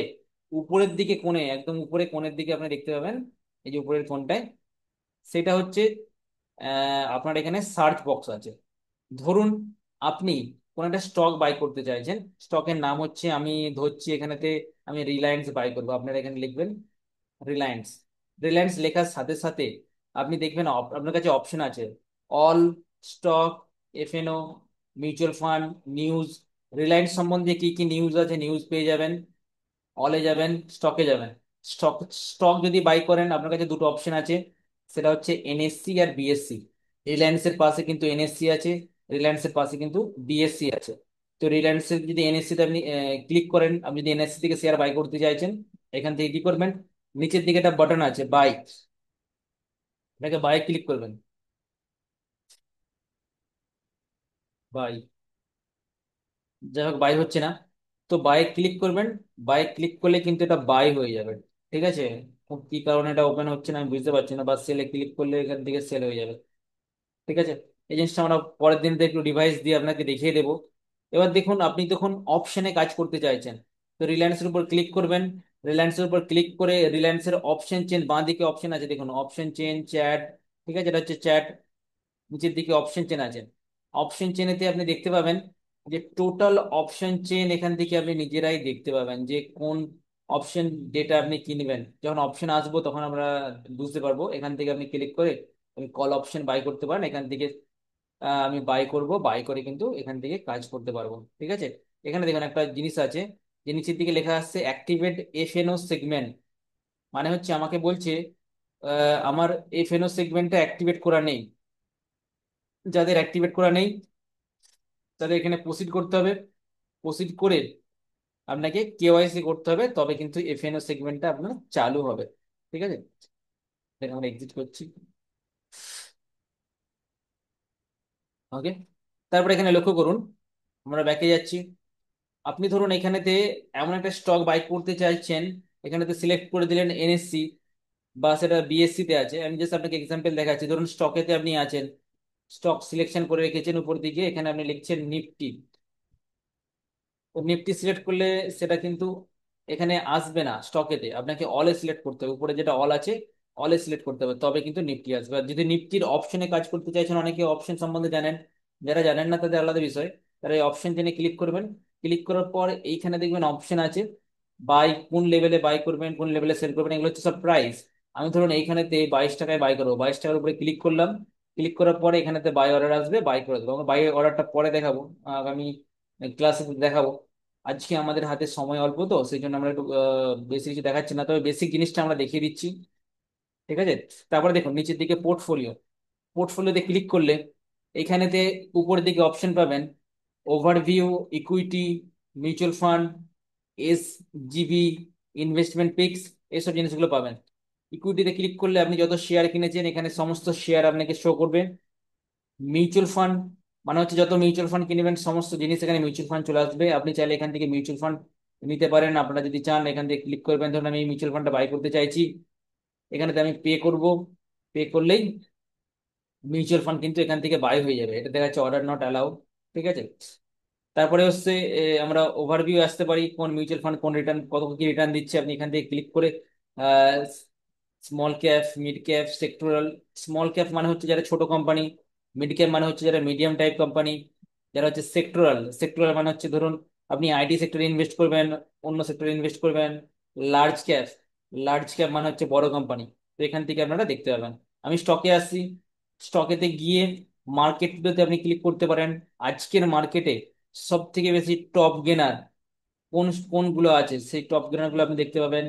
উপরের দিকে কোণে, একদম উপরে কোণের দিকে আপনি দেখতে পাবেন, এই যে উপরের কোণটায়, সেটা হচ্ছে আপনার এখানে সার্চ বক্স আছে। ধরুন আপনি কোন একটা স্টক বাই করতে চাইছেন, স্টকের নাম হচ্ছে, আমি ধরছি এখানেতে আমি রিলায়েন্স বাই করবো, আপনারা এখানে লিখবেন রিলায়েন্স। রিলায়েন্স লেখার সাথে সাথে আপনি দেখবেন আপনার কাছে অপশন আছে all, stock, F&O, mutual fund, news. Reliance সম্বন্ধে কি কি নিউজ আছে, নিউজ পেয়ে যাবেন। অলে যাবেন, স্টকে যাবেন। স্টক, স্টক যদি বাই করেন আপনার কাছে দুটো অপশন আছে, সেটা হচ্ছে এনএসসি আর বিএসসি। রিলায়েন্সের পাশে কিন্তু এনএসসি আছে, রিলায়েন্সের পাশে কিন্তু বিএসসি আছে। তো রিলায়েন্সের যদি এনএসসি তে আপনি ক্লিক করেন, আপনি যদি এনএসসি থেকে শেয়ার বাই করতে চাইছেন, এখান থেকে কি করবেন, নিচের দিকে একটা বাটন আছে বাই, এটাকে বাই ক্লিক করবেন। বাই, যাই হোক বাই হচ্ছে না, তো বাই ক্লিক করবেন। বাই ক্লিক করলে কিন্তু এটা বাই হয়ে যাবে। ঠিক আছে, কি কারণে এটা ওপেন হচ্ছে না আমি বুঝতে পারছি না, বা সেলে ক্লিক করলে এখান থেকে সেল হয়ে যাবে। ঠিক আছে, এই জিনিসটা আমরা পরের দিন একটু ডিভাইস দিয়ে আপনাকে দেখিয়ে দেবো। এবার দেখুন আপনি তখন অপশনে কাজ করতে চাইছেন, তো রিলায়েন্সের উপর ক্লিক করবেন। রিলায়েন্সের উপর ক্লিক করে রিলায়েন্সের অপশন চেঞ্জ, বাঁ দিকে অপশন আছে দেখুন, অপশন চেঞ্জ চ্যাট। ঠিক আছে, এটা হচ্ছে চ্যাট। নিচের দিকে অপশন চেন আছে, অপশন চেনেতে আপনি দেখতে পাবেন যে টোটাল অপশন চেন, এখান থেকে আপনি নিজেরাই দেখতে পাবেন যে কোন অপশন ডেটা আপনি কিনবেন। যখন অপশন আসবো তখন আমরা বুঝতে পারবো। এখান থেকে আপনি ক্লিক করে আপনি কল অপশন বাই করতে পারেন, এখান থেকে আমি বাই করব, বাই করে কিন্তু এখান থেকে কাজ করতে পারবো। ঠিক আছে, এখানে দেখুন একটা জিনিস আছে, যে নিচের দিকে লেখা আসছে অ্যাক্টিভেট এফএনও সেগমেন্ট, মানে হচ্ছে আমাকে বলছে আমার এফএনও সেগমেন্টটা অ্যাক্টিভেট করা নেই। যাদের অ্যাক্টিভেট করা নেই তাদের এখানে প্রসিড করতে হবে। প্রসিড করে আপনাকে কেওয়াইসি করতে হবে, তবে কিন্তু এফএনও সেগমেন্টটা আপনার চালু হবে। ঠিক আছে, দেখুন আমরা এক্সিট করছি। ওকে, তারপর এখানে লক্ষ্য করুন, আমরা ব্যাকে যাচ্ছি। আপনি ধরুন এখানেতে এমন একটা স্টক বাই করতে চাইছেন, এখানেতে সিলেক্ট করে দিলেন এনএসসি, বা সেটা বিএসসি তে আছে। আমি জাস্ট আপনাকে এক্সাম্পল দেখাচ্ছি, ধরুন স্টকেতে আপনি আছেন, স্টক সিলেকশন করে রেখেছেন উপর দিকে, এখানে আপনি লিখছেন নিফটি। তো নিফটি সিলেক্ট করলে সেটা কিন্তু এখানে আসবে না স্টকেতে, আপনাকে অলে সিলেক্ট করতে হবে, উপরে যেটা অল আছে অলে সিলেক্ট করতে হবে, তবে কিন্তু নিফটি আসবে। আর যদি নিফটির অপশনে কাজ করতে চাইছেন, অনেকে অপশন সম্বন্ধে জানেন, যারা জানেন না তাদের আলাদা বিষয়। তারা এই অপশন টেনে ক্লিক করবেন। ক্লিক করার পর এইখানে দেখবেন অপশন আছে বাই, কোন লেভেলে বাই করবেন, কোন লেভেলে সেল করবেন, এগুলো হচ্ছে সব প্রাইস। আমি ধরুন এইখানেতে 22 টাকায় বাই করবো, 22 টাকার উপরে ক্লিক করলাম। ক্লিক করার পরে এখানেতে বাই অর্ডার আসবে, বাই করে দেবো। আমরা বাই অর্ডারটা পরে দেখাবো, আগামী ক্লাসে দেখাবো। আজকে আমাদের হাতে সময় অল্প, তো সেই জন্য আমরা একটু বেশি কিছু দেখাচ্ছি না, তবে বেসিক জিনিসটা আমরা দেখিয়ে দিচ্ছি। ঠিক আছে, তারপরে দেখুন নিচের দিকে পোর্টফোলিও, পোর্টফোলিওতে ক্লিক করলে এখানেতে উপরের দিকে অপশন পাবেন overview, equity, mutual fund, S GB, investment pix, এসব জিনিসগুলো পাবেন। ইকুইটিতে ক্লিক করলে আপনি যত শেয়ার কিনেছেন এখানে সমস্ত শেয়ার আপনাকে শো করবে। মিউচুয়াল ফান্ড মানে হচ্ছে যত মিউচুয়াল ফান্ড কিনবেন সমস্ত জিনিস এখানে মিউচুয়াল ফান্ড চলে আসবে। আপনি চাইলে এখান থেকে মিউচুয়াল ফান্ড নিতে পারেন, আপনারা যদি চান এখান থেকে ক্লিক করবেন, ধরুন আমি মিউচুয়াল ফান্ডটা বাই করতে চাইছি, এখানেতে আমি পে করব। পে করলেই মিউচুয়াল ফান্ড কিন্তু এখান থেকে বাই হয়ে যাবে, এটা দেখা যাচ্ছে অর্ডার নট অ্যালাউ। ঠিক আছে, তারপরে হচ্ছে আমরা ওভারভিউ আসতে পারি, কোন মিউচুয়াল ফান্ড কোন রিটার্ন, কত কি রিটার্ন দিচ্ছে, আপনি এখান থেকে ক্লিক করে small cap, mid cap, sectoral. Small cap মানে হচ্ছে যারা ছোট কোম্পানি, মিড ক্যাপ মানে হচ্ছে যারা মিডিয়াম টাইপ কোম্পানি, যারা হচ্ছে সেক্টরাল, সেক্টরাল মানে হচ্ছে ধরুন আপনি আইটি সেক্টরে ইনভেস্ট করবেন, অন্য সেক্টরে ইনভেস্ট করবেন। লার্জ ক্যাপ, লার্জ ক্যাপ মানে হচ্ছে বড় কোম্পানি। তো এখান থেকে আপনারা দেখতে পাবেন। আমি স্টকে আসছি, স্টকেতে গিয়ে মার্কেটগুলোতে আপনি ক্লিক করতে পারেন। আজকের মার্কেটে সব থেকে বেশি টপ গেনার কোন কোনগুলো আছে, সেই টপ গেনার গুলো আপনি দেখতে পাবেন।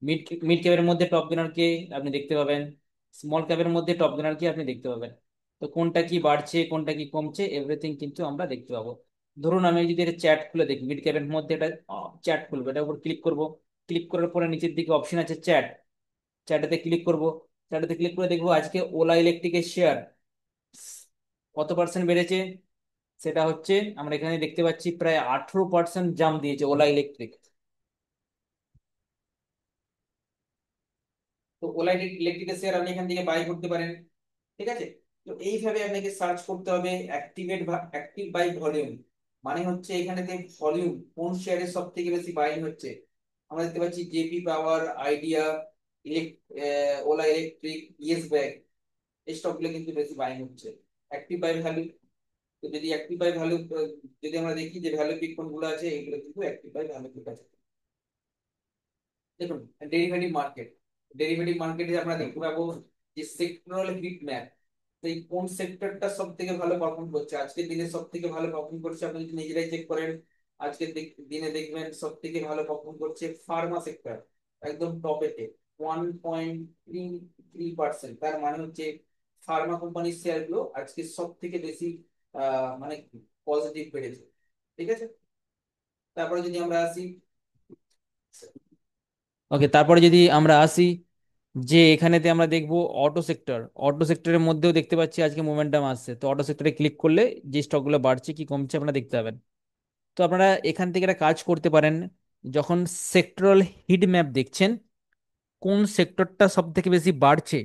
মিড মিড ক্যাপের মধ্যে টপ গেনার কে আপনি দেখতে পাবেন, স্মল ক্যাপের মধ্যে টপ গেনার কে আপনি দেখতে পাবেন। তো কোনটা কি বাড়ছে কোনটা কি কমছে এভরিথিং কিন্তু আমরা দেখতে পাবো। ধরুন আমি যদি এটা চ্যাট খুলে দেখি, মিড ক্যাপের মধ্যে এটা চ্যাট খুলবো, এটার উপর ক্লিক করব। ক্লিক করার পরে নিচের দিকে অপশন আছে চ্যাট, চ্যাটেতে ক্লিক করব। চ্যাটেতে ক্লিক করে দেখবো আজকে ওলা ইলেকট্রিকের শেয়ার কত পার্সেন্ট বেড়েছে। সেটা হচ্ছে আমরা এখানে দেখতে পাচ্ছি প্রায় 18% জাম্প দিয়েছে ওলা ইলেকট্রিক। তো ওলা ইলেকট্রিকের শেয়ার আপনি এখান থেকে বাই করতে পারেন। ঠিক আছে, তো এইভাবে আপনাকে সার্চ করতে হবে অ্যাক্টিভ বাই ভলিউম, মানে হচ্ছে এখানেতে ভলিউম কোন শেয়ারের সব থেকে বেশি বাইং হচ্ছে। আমরা দেখতে পাচ্ছি JP power, idea, Ola electric, yes bank, এই স্টকগুলো কিন্তু বেশি বাইং হচ্ছে। অ্যাক্টিভ বাই ভ্যালু, তো যদি অ্যাক্টিভ বাই ভ্যালু, যদি আমরা দেখি যে ভ্যালু পিক কোনগুলো আছে, এগুলো কিন্তু অ্যাক্টিভ বাই ভ্যালু পিক আছে। দেখুন ডেরিভেটিভ মার্কেট, ডেরিভেটিভ মার্কেটে আমরা দেখতে পাবো যে সেক্টরাল হিট ম্যাপ, এই কোন সেক্টরটা সব থেকে ভালো পারফর্ম করছে আজকের দিনে, সব থেকে ভালো পারফর্ম করছে আপনি যদি নিজেরাই চেক করেন। আজকের দিনে দেখবেন সব থেকে ভালো পারফর্ম করছে ফার্মা সেক্টর, একদম টপেতে 1.33%। তার মানে হচ্ছে ফার্মা কোম্পানির শেয়ার গুলো আজকে সব থেকে বেশি মানে পজিটিভ বেড়েছে। ঠিক আছে, তারপরে যদি আমরা আসি, ওকে, তারপরে যদি আমরা আসি যে এখানেতে আমরা দেখবো অটো সেক্টর, অটো সেক্টরের মধ্যেও দেখতে পাচ্ছি আজকে মোমেন্টাম আসছে। তো অটো সেক্টরে ক্লিক করলে যে স্টকগুলো বাড়ছে কি কমছে আপনারা দেখতে পাবেন। তো আপনারা এখান থেকে একটা কাজ করতে পারেন, যখন সেক্টরাল হিট ম্যাপ দেখছেন কোন সেক্টরটা সব থেকে বেশি বাড়ছে,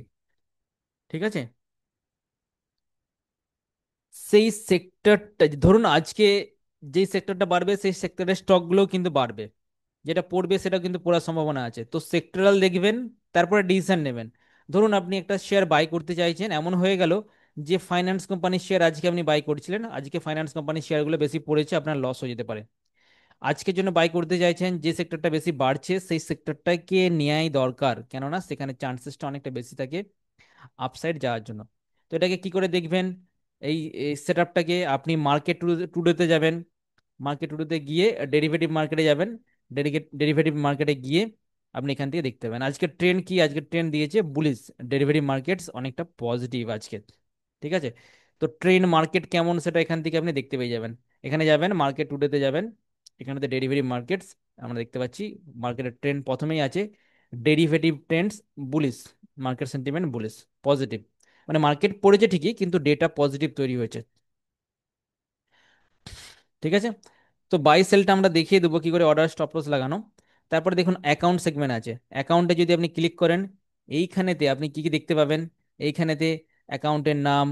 ঠিক আছে, সেই সেক্টরটা ধরুন আজকে যেই সেক্টরটা বাড়বে সেই সেক্টরের স্টকগুলোও কিন্তু বাড়বে, যেটা পড়বে সেটা কিন্তু পড়ার সম্ভাবনা আছে। তো সেক্টরাল দেখবেন, তারপরে ডিসিশন নেবেন। ধরুন আপনি একটা শেয়ার বাই করতে চাইছেন, এমন হয়ে গেল যে ফাইন্যান্স কোম্পানির শেয়ার আজকে আপনি বাই করছিলেন, আজকে ফাইন্যান্স কোম্পানির শেয়ারগুলো বেশি পড়েছে, আপনার লস হয়ে যেতে পারে। আজকের জন্য বাই করতে চাইছেন যে সেক্টরটা বেশি বাড়ছে, সেই সেক্টরটাকে নেওয়াই দরকার, কেননা সেখানে চান্সেসটা অনেকটা বেশি থাকে আপসাইড যাওয়ার জন্য। তো এটাকে কি করে দেখবেন, এই সেট আপটাকে আপনি মার্কেট টুডেতে যাবেন, মার্কেট টুডেতে গিয়ে ডেরিভেটিভ মার্কেটে যাবেন, ডেরিভেটিভ মার্কেটে গিয়ে আপনি এখান থেকে দেখতে পাবেন আজকের ট্রেন্ড কি। আজকের ট্রেন্ড দিয়েছে বুলিশ, ডেরিভেটিভ মার্কেটস অনেকটা পজিটিভ আজকে। ঠিক আছে, তো ট্রেন্ড মার্কেট কেমন সেটা এখান থেকে আপনি দেখতে পেয়ে যাবেন। এখানে যাবেন মার্কেট টুডেতে যাবেন, এখানেতে ডেরিভেটিভ মার্কেটস আমরা দেখতে পাচ্ছি মার্কেটের ট্রেন্ড প্রথমেই আছে derivative Trends bullish, market sentiment bullish, positive, মানে মার্কেট পড়েছে ঠিকই কিন্তু ডেটা পজিটিভ তৈরি হয়েছে। ঠিক আছে, তো বাই সেলটা আমরা দেখিয়ে দেবো কি করে অর্ডার স্টপ লস লাগানো। তারপরে দেখুন অ্যাকাউন্ট সেগমেন্ট আছে, অ্যাকাউন্টে যদি আপনি ক্লিক করেন এইখানেতে আপনি কি কি দেখতে পাবেন। এইখানেতে অ্যাকাউন্টের নাম,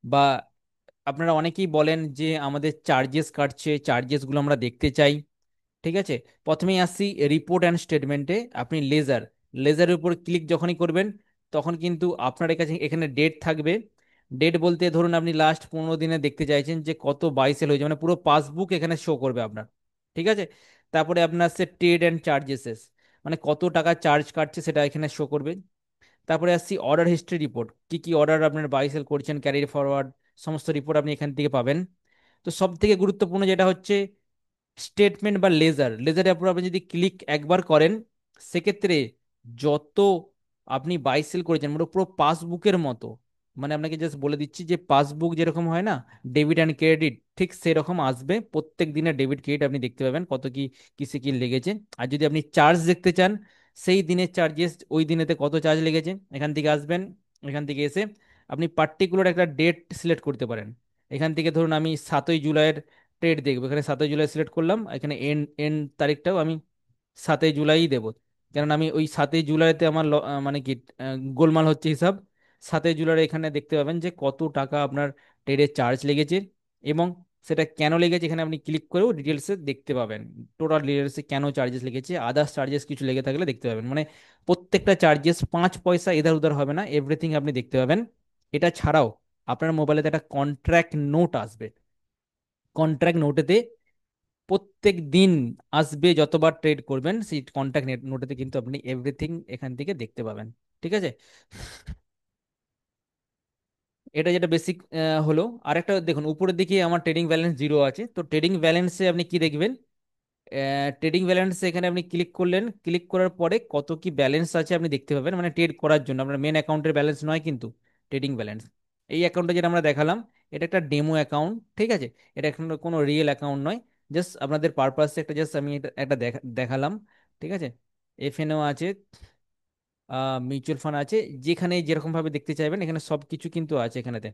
বা আপনারা অনেকেই বলেন যে আমাদের চার্জেস কাটছে, চার্জেসগুলো আমরা দেখতে চাই। ঠিক আছে, প্রথমেই আসছি রিপোর্ট অ্যান্ড স্টেটমেন্টে, আপনি লেজার, লেজারের উপর ক্লিক যখনই করবেন তখন কিন্তু আপনার কাছে এখানে ডেট থাকবে। ডেট বলতে ধরুন আপনি লাস্ট 15 দিনে দেখতে চাইছেন যে কত বাই সেল হয়েছে, মানে পুরো পাসবুক এখানে শো করবে আপনার। ঠিক আছে, তারপরে আপনার আসছে ট্রেড অ্যান্ড চার্জেসেস, মানে কত টাকা চার্জ কাটছে সেটা এখানে শো করবে। তারপরে আসছি অর্ডার হিস্ট্রি রিপোর্ট, কি কি অর্ডার আপনার বাই সেল করছেন, ক্যারি ফরওয়ার্ড, সমস্ত রিপোর্ট আপনি এখান থেকে পাবেন। তো সব থেকে গুরুত্বপূর্ণ যেটা হচ্ছে স্টেটমেন্ট বা লেজার, লেজারের উপর আপনি যদি ক্লিক একবার করেন সেক্ষেত্রে যত আপনি বাই সেল করেছেন মানে পুরো পাসবুকের মতো, মানে আপনাকে জাস্ট বলে দিচ্ছি যে পাসবুক যেরকম হয় না ডেবিট অ্যান্ড ক্রেডিট, ঠিক সেরকম আসবে প্রত্যেক দিনের ডেবিট ক্রেডিট আপনি দেখতে পাবেন কত কি কিসে কি লেগেছে। আর যদি আপনি চার্জ দেখতে চান সেই দিনের চার্জেস, ওই দিনেতে কত চার্জ লেগেছে, এখান থেকে আসবেন। এখান থেকে এসে আপনি পার্টিকুলার একটা ডেট সিলেক্ট করতে পারেন। এখান থেকে ধরুন আমি 7ই জুলাইয়ের ট্রেড দেখবো, এখানে 7ই জুলাই সিলেক্ট করলাম, এখানে এন্ড এন্ড তারিখটাও আমি 7ই জুলাই দেবো, কারণ আমি ওই 7ই জুলাইতে আমার মানে কি গোলমাল হচ্ছে হিসাব। 7ই জুলাই এখানে দেখতে পাবেন যে কত টাকা আপনার ট্রেডের চার্জ লেগেছে এবং সেটা কেন লেগেছে এখানে আপনি ক্লিক করেও ডিটেলসে দেখতে পাবেন, টোটাল ডিটেলসে কেন চার্জেস লেগেছে, আদার্স চার্জেস কিছু লেগে থাকলে দেখতে পাবেন, মানে প্রত্যেকটা চার্জেস 5 পয়সা এধার উধার হবে না, এভরিথিং আপনি দেখতে পাবেন। এটা ছাড়াও আপনার মোবাইলে একটা কন্ট্রাক্ট নোট আসবে, কন্ট্রাক্ট নোটেতে প্রত্যেক দিন আসবে যতবার ট্রেড করবেন সেই কন্ট্রাক্ট নোটেতে কিন্তু আপনি এভরিথিং এখান থেকে দেখতে পাবেন। ঠিক আছে, এটা যেটা বেসিক হলো। আরেকটা দেখুন উপরের দিকে আমার ট্রেডিং ব্যালেন্স জিরো আছে, তো ট্রেডিং ব্যালেন্সে আপনি কি দেখবেন, ট্রেডিং ব্যালেন্স এখানে আপনি ক্লিক করলেন, ক্লিক করার পরে কত কি ব্যালেন্স আছে আপনি দেখতে পাবেন, মানে ট্রেড করার জন্য আপনার মেন অ্যাকাউন্টের ব্যালেন্স নয় কিন্তু ট্রেডিং ব্যালেন্স। এই অ্যাকাউন্টটা যেটা আমরা দেখালাম এটা একটা ডেমো অ্যাকাউন্ট, ঠিক আছে, এটা এখন কোনো রিয়েল অ্যাকাউন্ট নয়, জাস্ট আপনাদের পারপাসে একটা জাস্ট আমি এটা একটা দেখালাম। ঠিক আছে, এফএনও আছে, মিউচুয়াল ফান্ড আছে, যেখানে যেরকম ভাবে দেখতে চাইবেন এখানে সব কিছু কিন্তু আছে এখানেতে।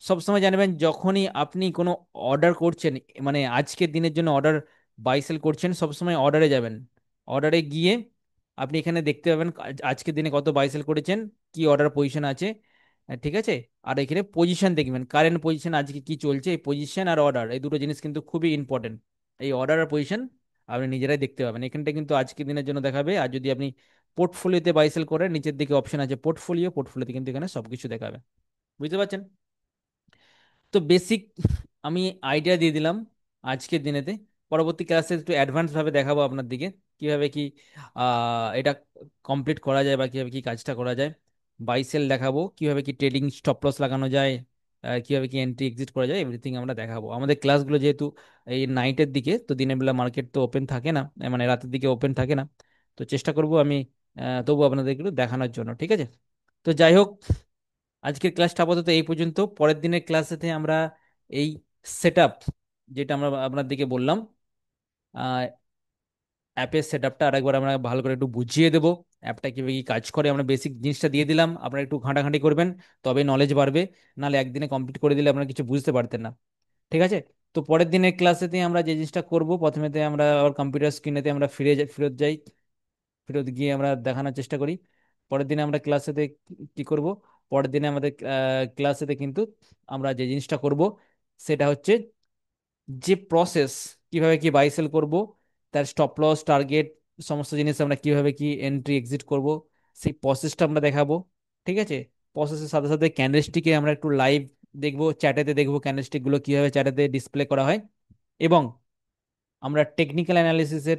সবসময় জানবেন যখনই আপনি কোনো অর্ডার করছেন, মানে আজকের দিনের জন্য অর্ডার বাই সেল করছেন, সবসময় অর্ডারে যাবেন, অর্ডারে গিয়ে আপনি এখানে দেখতে পাবেন আজকের দিনে কত বাই সেল করেছেন, কি অর্ডার পজিশন আছে, ঠিক আছে। আর এখানে পজিশন দেখবেন, কারেন্ট পজিশন আজকে কি চলছে, এই পজিশন আর অর্ডার এই দুটো জিনিস কিন্তু খুবই ইম্পর্টেন্ট। এই অর্ডার আর পজিশন আপনি নিজেরাই দেখতে পাবেন, এখানটা কিন্তু আজকের দিনের জন্য দেখাবে। আর যদি আপনি পোর্টফোলিওতে বাই সেল করেন, নিচের দিকে অপশন আছে পোর্টফোলিও, পোর্টফোলিওতে কিন্তু এখানে সবকিছু দেখাবে। বুঝতে পারছেন? তো বেসিক আমি আইডিয়া দিয়ে দিলাম আজকের দিনেতে। পরবর্তী ক্লাসে একটু অ্যাডভান্স ভাবে দেখাবো আপনার দিকে কিভাবে কি এটা কমপ্লিট করা যায় বা কিভাবে কি কাজটা করা যায়। বাই সেল দেখাবো, কিভাবে কি ট্রেডিং স্টপ লস লাগানো যায়, কিভাবে কি এন্ট্রি এক্সিট করা যায়, এভরিথিং আমরা দেখাবো। আমাদের ক্লাসগুলো যেহেতু এই নাইটের দিকে, তো দিনের বেলা মার্কেট তো ওপেন থাকে না, মানে রাতের দিকে ওপেন থাকে না, তো চেষ্টা করব আমি তবু আপনাদের একটু দেখানোর জন্য। ঠিক আছে? তো যাই হোক, আজকের ক্লাসটা আপাতত এই পর্যন্ত। পরের দিনের ক্লাসেতে আমরা এই সেটআপ, যেটা আমরা আপনার দিকে বললাম, অ্যাপের সেটআপটা আরেকবার আমরা ভালো করে একটু বুঝিয়ে দেবো। অ্যাপটা কিভাবে কি কাজ করে আমরা বেসিক জিনিসটা দিয়ে দিলাম, আপনারা একটু ঘাঁটাঘাঁটি করবেন, তবে নলেজ বাড়বে। নাহলে একদিনে কমপ্লিট করে দিলে আপনারা কিছু বুঝতে পারতেন না। ঠিক আছে? তো পরের দিনের ক্লাসেতে আমরা যে জিনিসটা করব, প্রথমেতে আমরা আবার কম্পিউটার স্ক্রিনেতে আমরা ফেরত যাই, ফেরত গিয়ে আমরা দেখানোর চেষ্টা করি। পরের দিনে আমরা ক্লাসেতে কি করব, পরের দিনে আমাদের ক্লাসেতে কিন্তু আমরা যে জিনিসটা করব সেটা হচ্ছে যে প্রসেস, কিভাবে কি বাই সেল করব, তার স্টপ লস টার্গেট সমস্ত জিনিস আমরা কিভাবে কি এন্ট্রি এক্সিট করব, সেই প্রসেসটা আমরা দেখাবো। ঠিক আছে? প্রসেসের সাথে সাথে ক্যান্ডেলস্টিকে আমরা একটু লাইভ দেখবো, চ্যাটেতে দেখবো ক্যান্ডেলস্টিক গুলো কিভাবে চ্যাটেতে ডিসপ্লে করা হয়। এবং আমরা টেকনিক্যাল অ্যানালিসিসের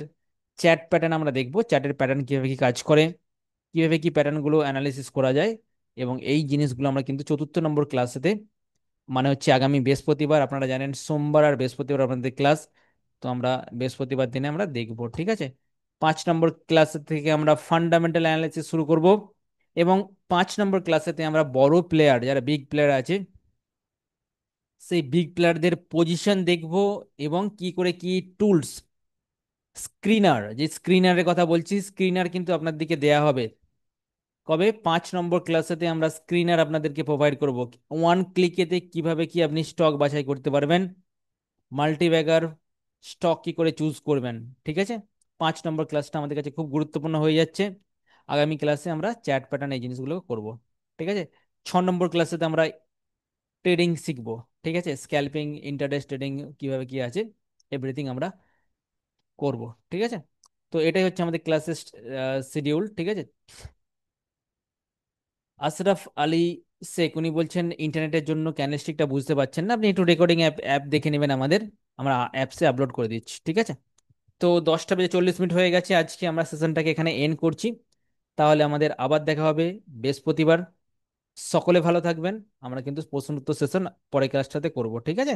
চ্যাট প্যাটার্ন আমরা দেখবো, চ্যাটের প্যাটার্ন কিভাবে কি কাজ করে, কিভাবে কি প্যাটার্নগুলো অ্যানালিসিস করা যায়। এবং এই জিনিসগুলো আমরা কিন্তু চতুর্থ নম্বর ক্লাসেতে, মানে হচ্ছে আগামী বৃহস্পতিবার, আপনারা জানেন সোমবার আর বৃহস্পতিবার আপনাদের ক্লাস, তো আমরা বৃহস্পতিবার দিনে আমরা দেখব। ঠিক আছে? 5 নম্বর ক্লাস থেকে আমরা ফান্ডামেন্টাল অ্যানালিসিস শুরু করব। এবং 5 নম্বর ক্লাসেতে আমরা বড় প্লেয়ার, যারা বিগ প্লেয়ার আছে, সেই বিগ প্লেয়ারদের পজিশন দেখব। এবং কি করে কি টুলস, স্ক্রিনার, যে স্ক্রিনারের কথা বলছি, স্ক্রিনার কিন্তু আপনার দিকে দেয়া হবে কবে, 5 নম্বর ক্লাসেতে আমরা স্ক্রিনার আপনাদেরকে প্রোভাইড করব। ওয়ান ক্লিকেতে কিভাবে কি আপনি স্টক বাছাই করতে পারবেন, মাল্টিব্যাগার স্টক কি করে চুজ করবেন। ঠিক আছে? 5 নম্বর ক্লাসটা আমাদের কাছে খুব গুরুত্বপূর্ণ হয়ে যাচ্ছে। আগামী ক্লাসে আমরা চ্যাট প্যাটার্ন এই জিনিসগুলো করব। ঠিক আছে? 6 নম্বর ক্লাসেতে আমরা ট্রেডিং শিখবো। ঠিক আছে? স্ক্যাল্পিং, ইন্টারডে ট্রেডিং কিভাবে কি আছে, এভরিথিং আমরা করব। ঠিক আছে? তো এটাই হচ্ছে আমাদের ক্লাসের শিডিউল। ঠিক আছে? আশরাফ আলী শেখ উনি বলছেন ইন্টারনেটের জন্য ক্যান্ডেলস্টিকটা বুঝতে পারছেন না, আপনি একটু রেকর্ডিং অ্যাপ অ্যাপ দেখে নেবেন আমাদের, আমরা অ্যাপসে আপলোড করে দিচ্ছি। ঠিক আছে? তো 10টা বেজে 40 মিনিট হয়ে গেছে, আজকে আমরা সেশনটাকে এখানে এন্ড করছি। তাহলে আমাদের আবার দেখা হবে বৃহস্পতিবার। সকলে ভালো থাকবেন। আমরা কিন্তু প্রশ্ন উত্তর সেশন পরের ক্লাসটাতে করব। ঠিক আছে?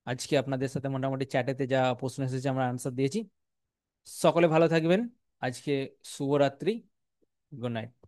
আজকে আপনাদের সাথে মোটামুটি চ্যাটেতে যা প্রশ্ন এসেছে আমরা আনসার দিয়েছি। সকলে ভালো থাকবেন। আজকে শুভরাত্রি। Good night.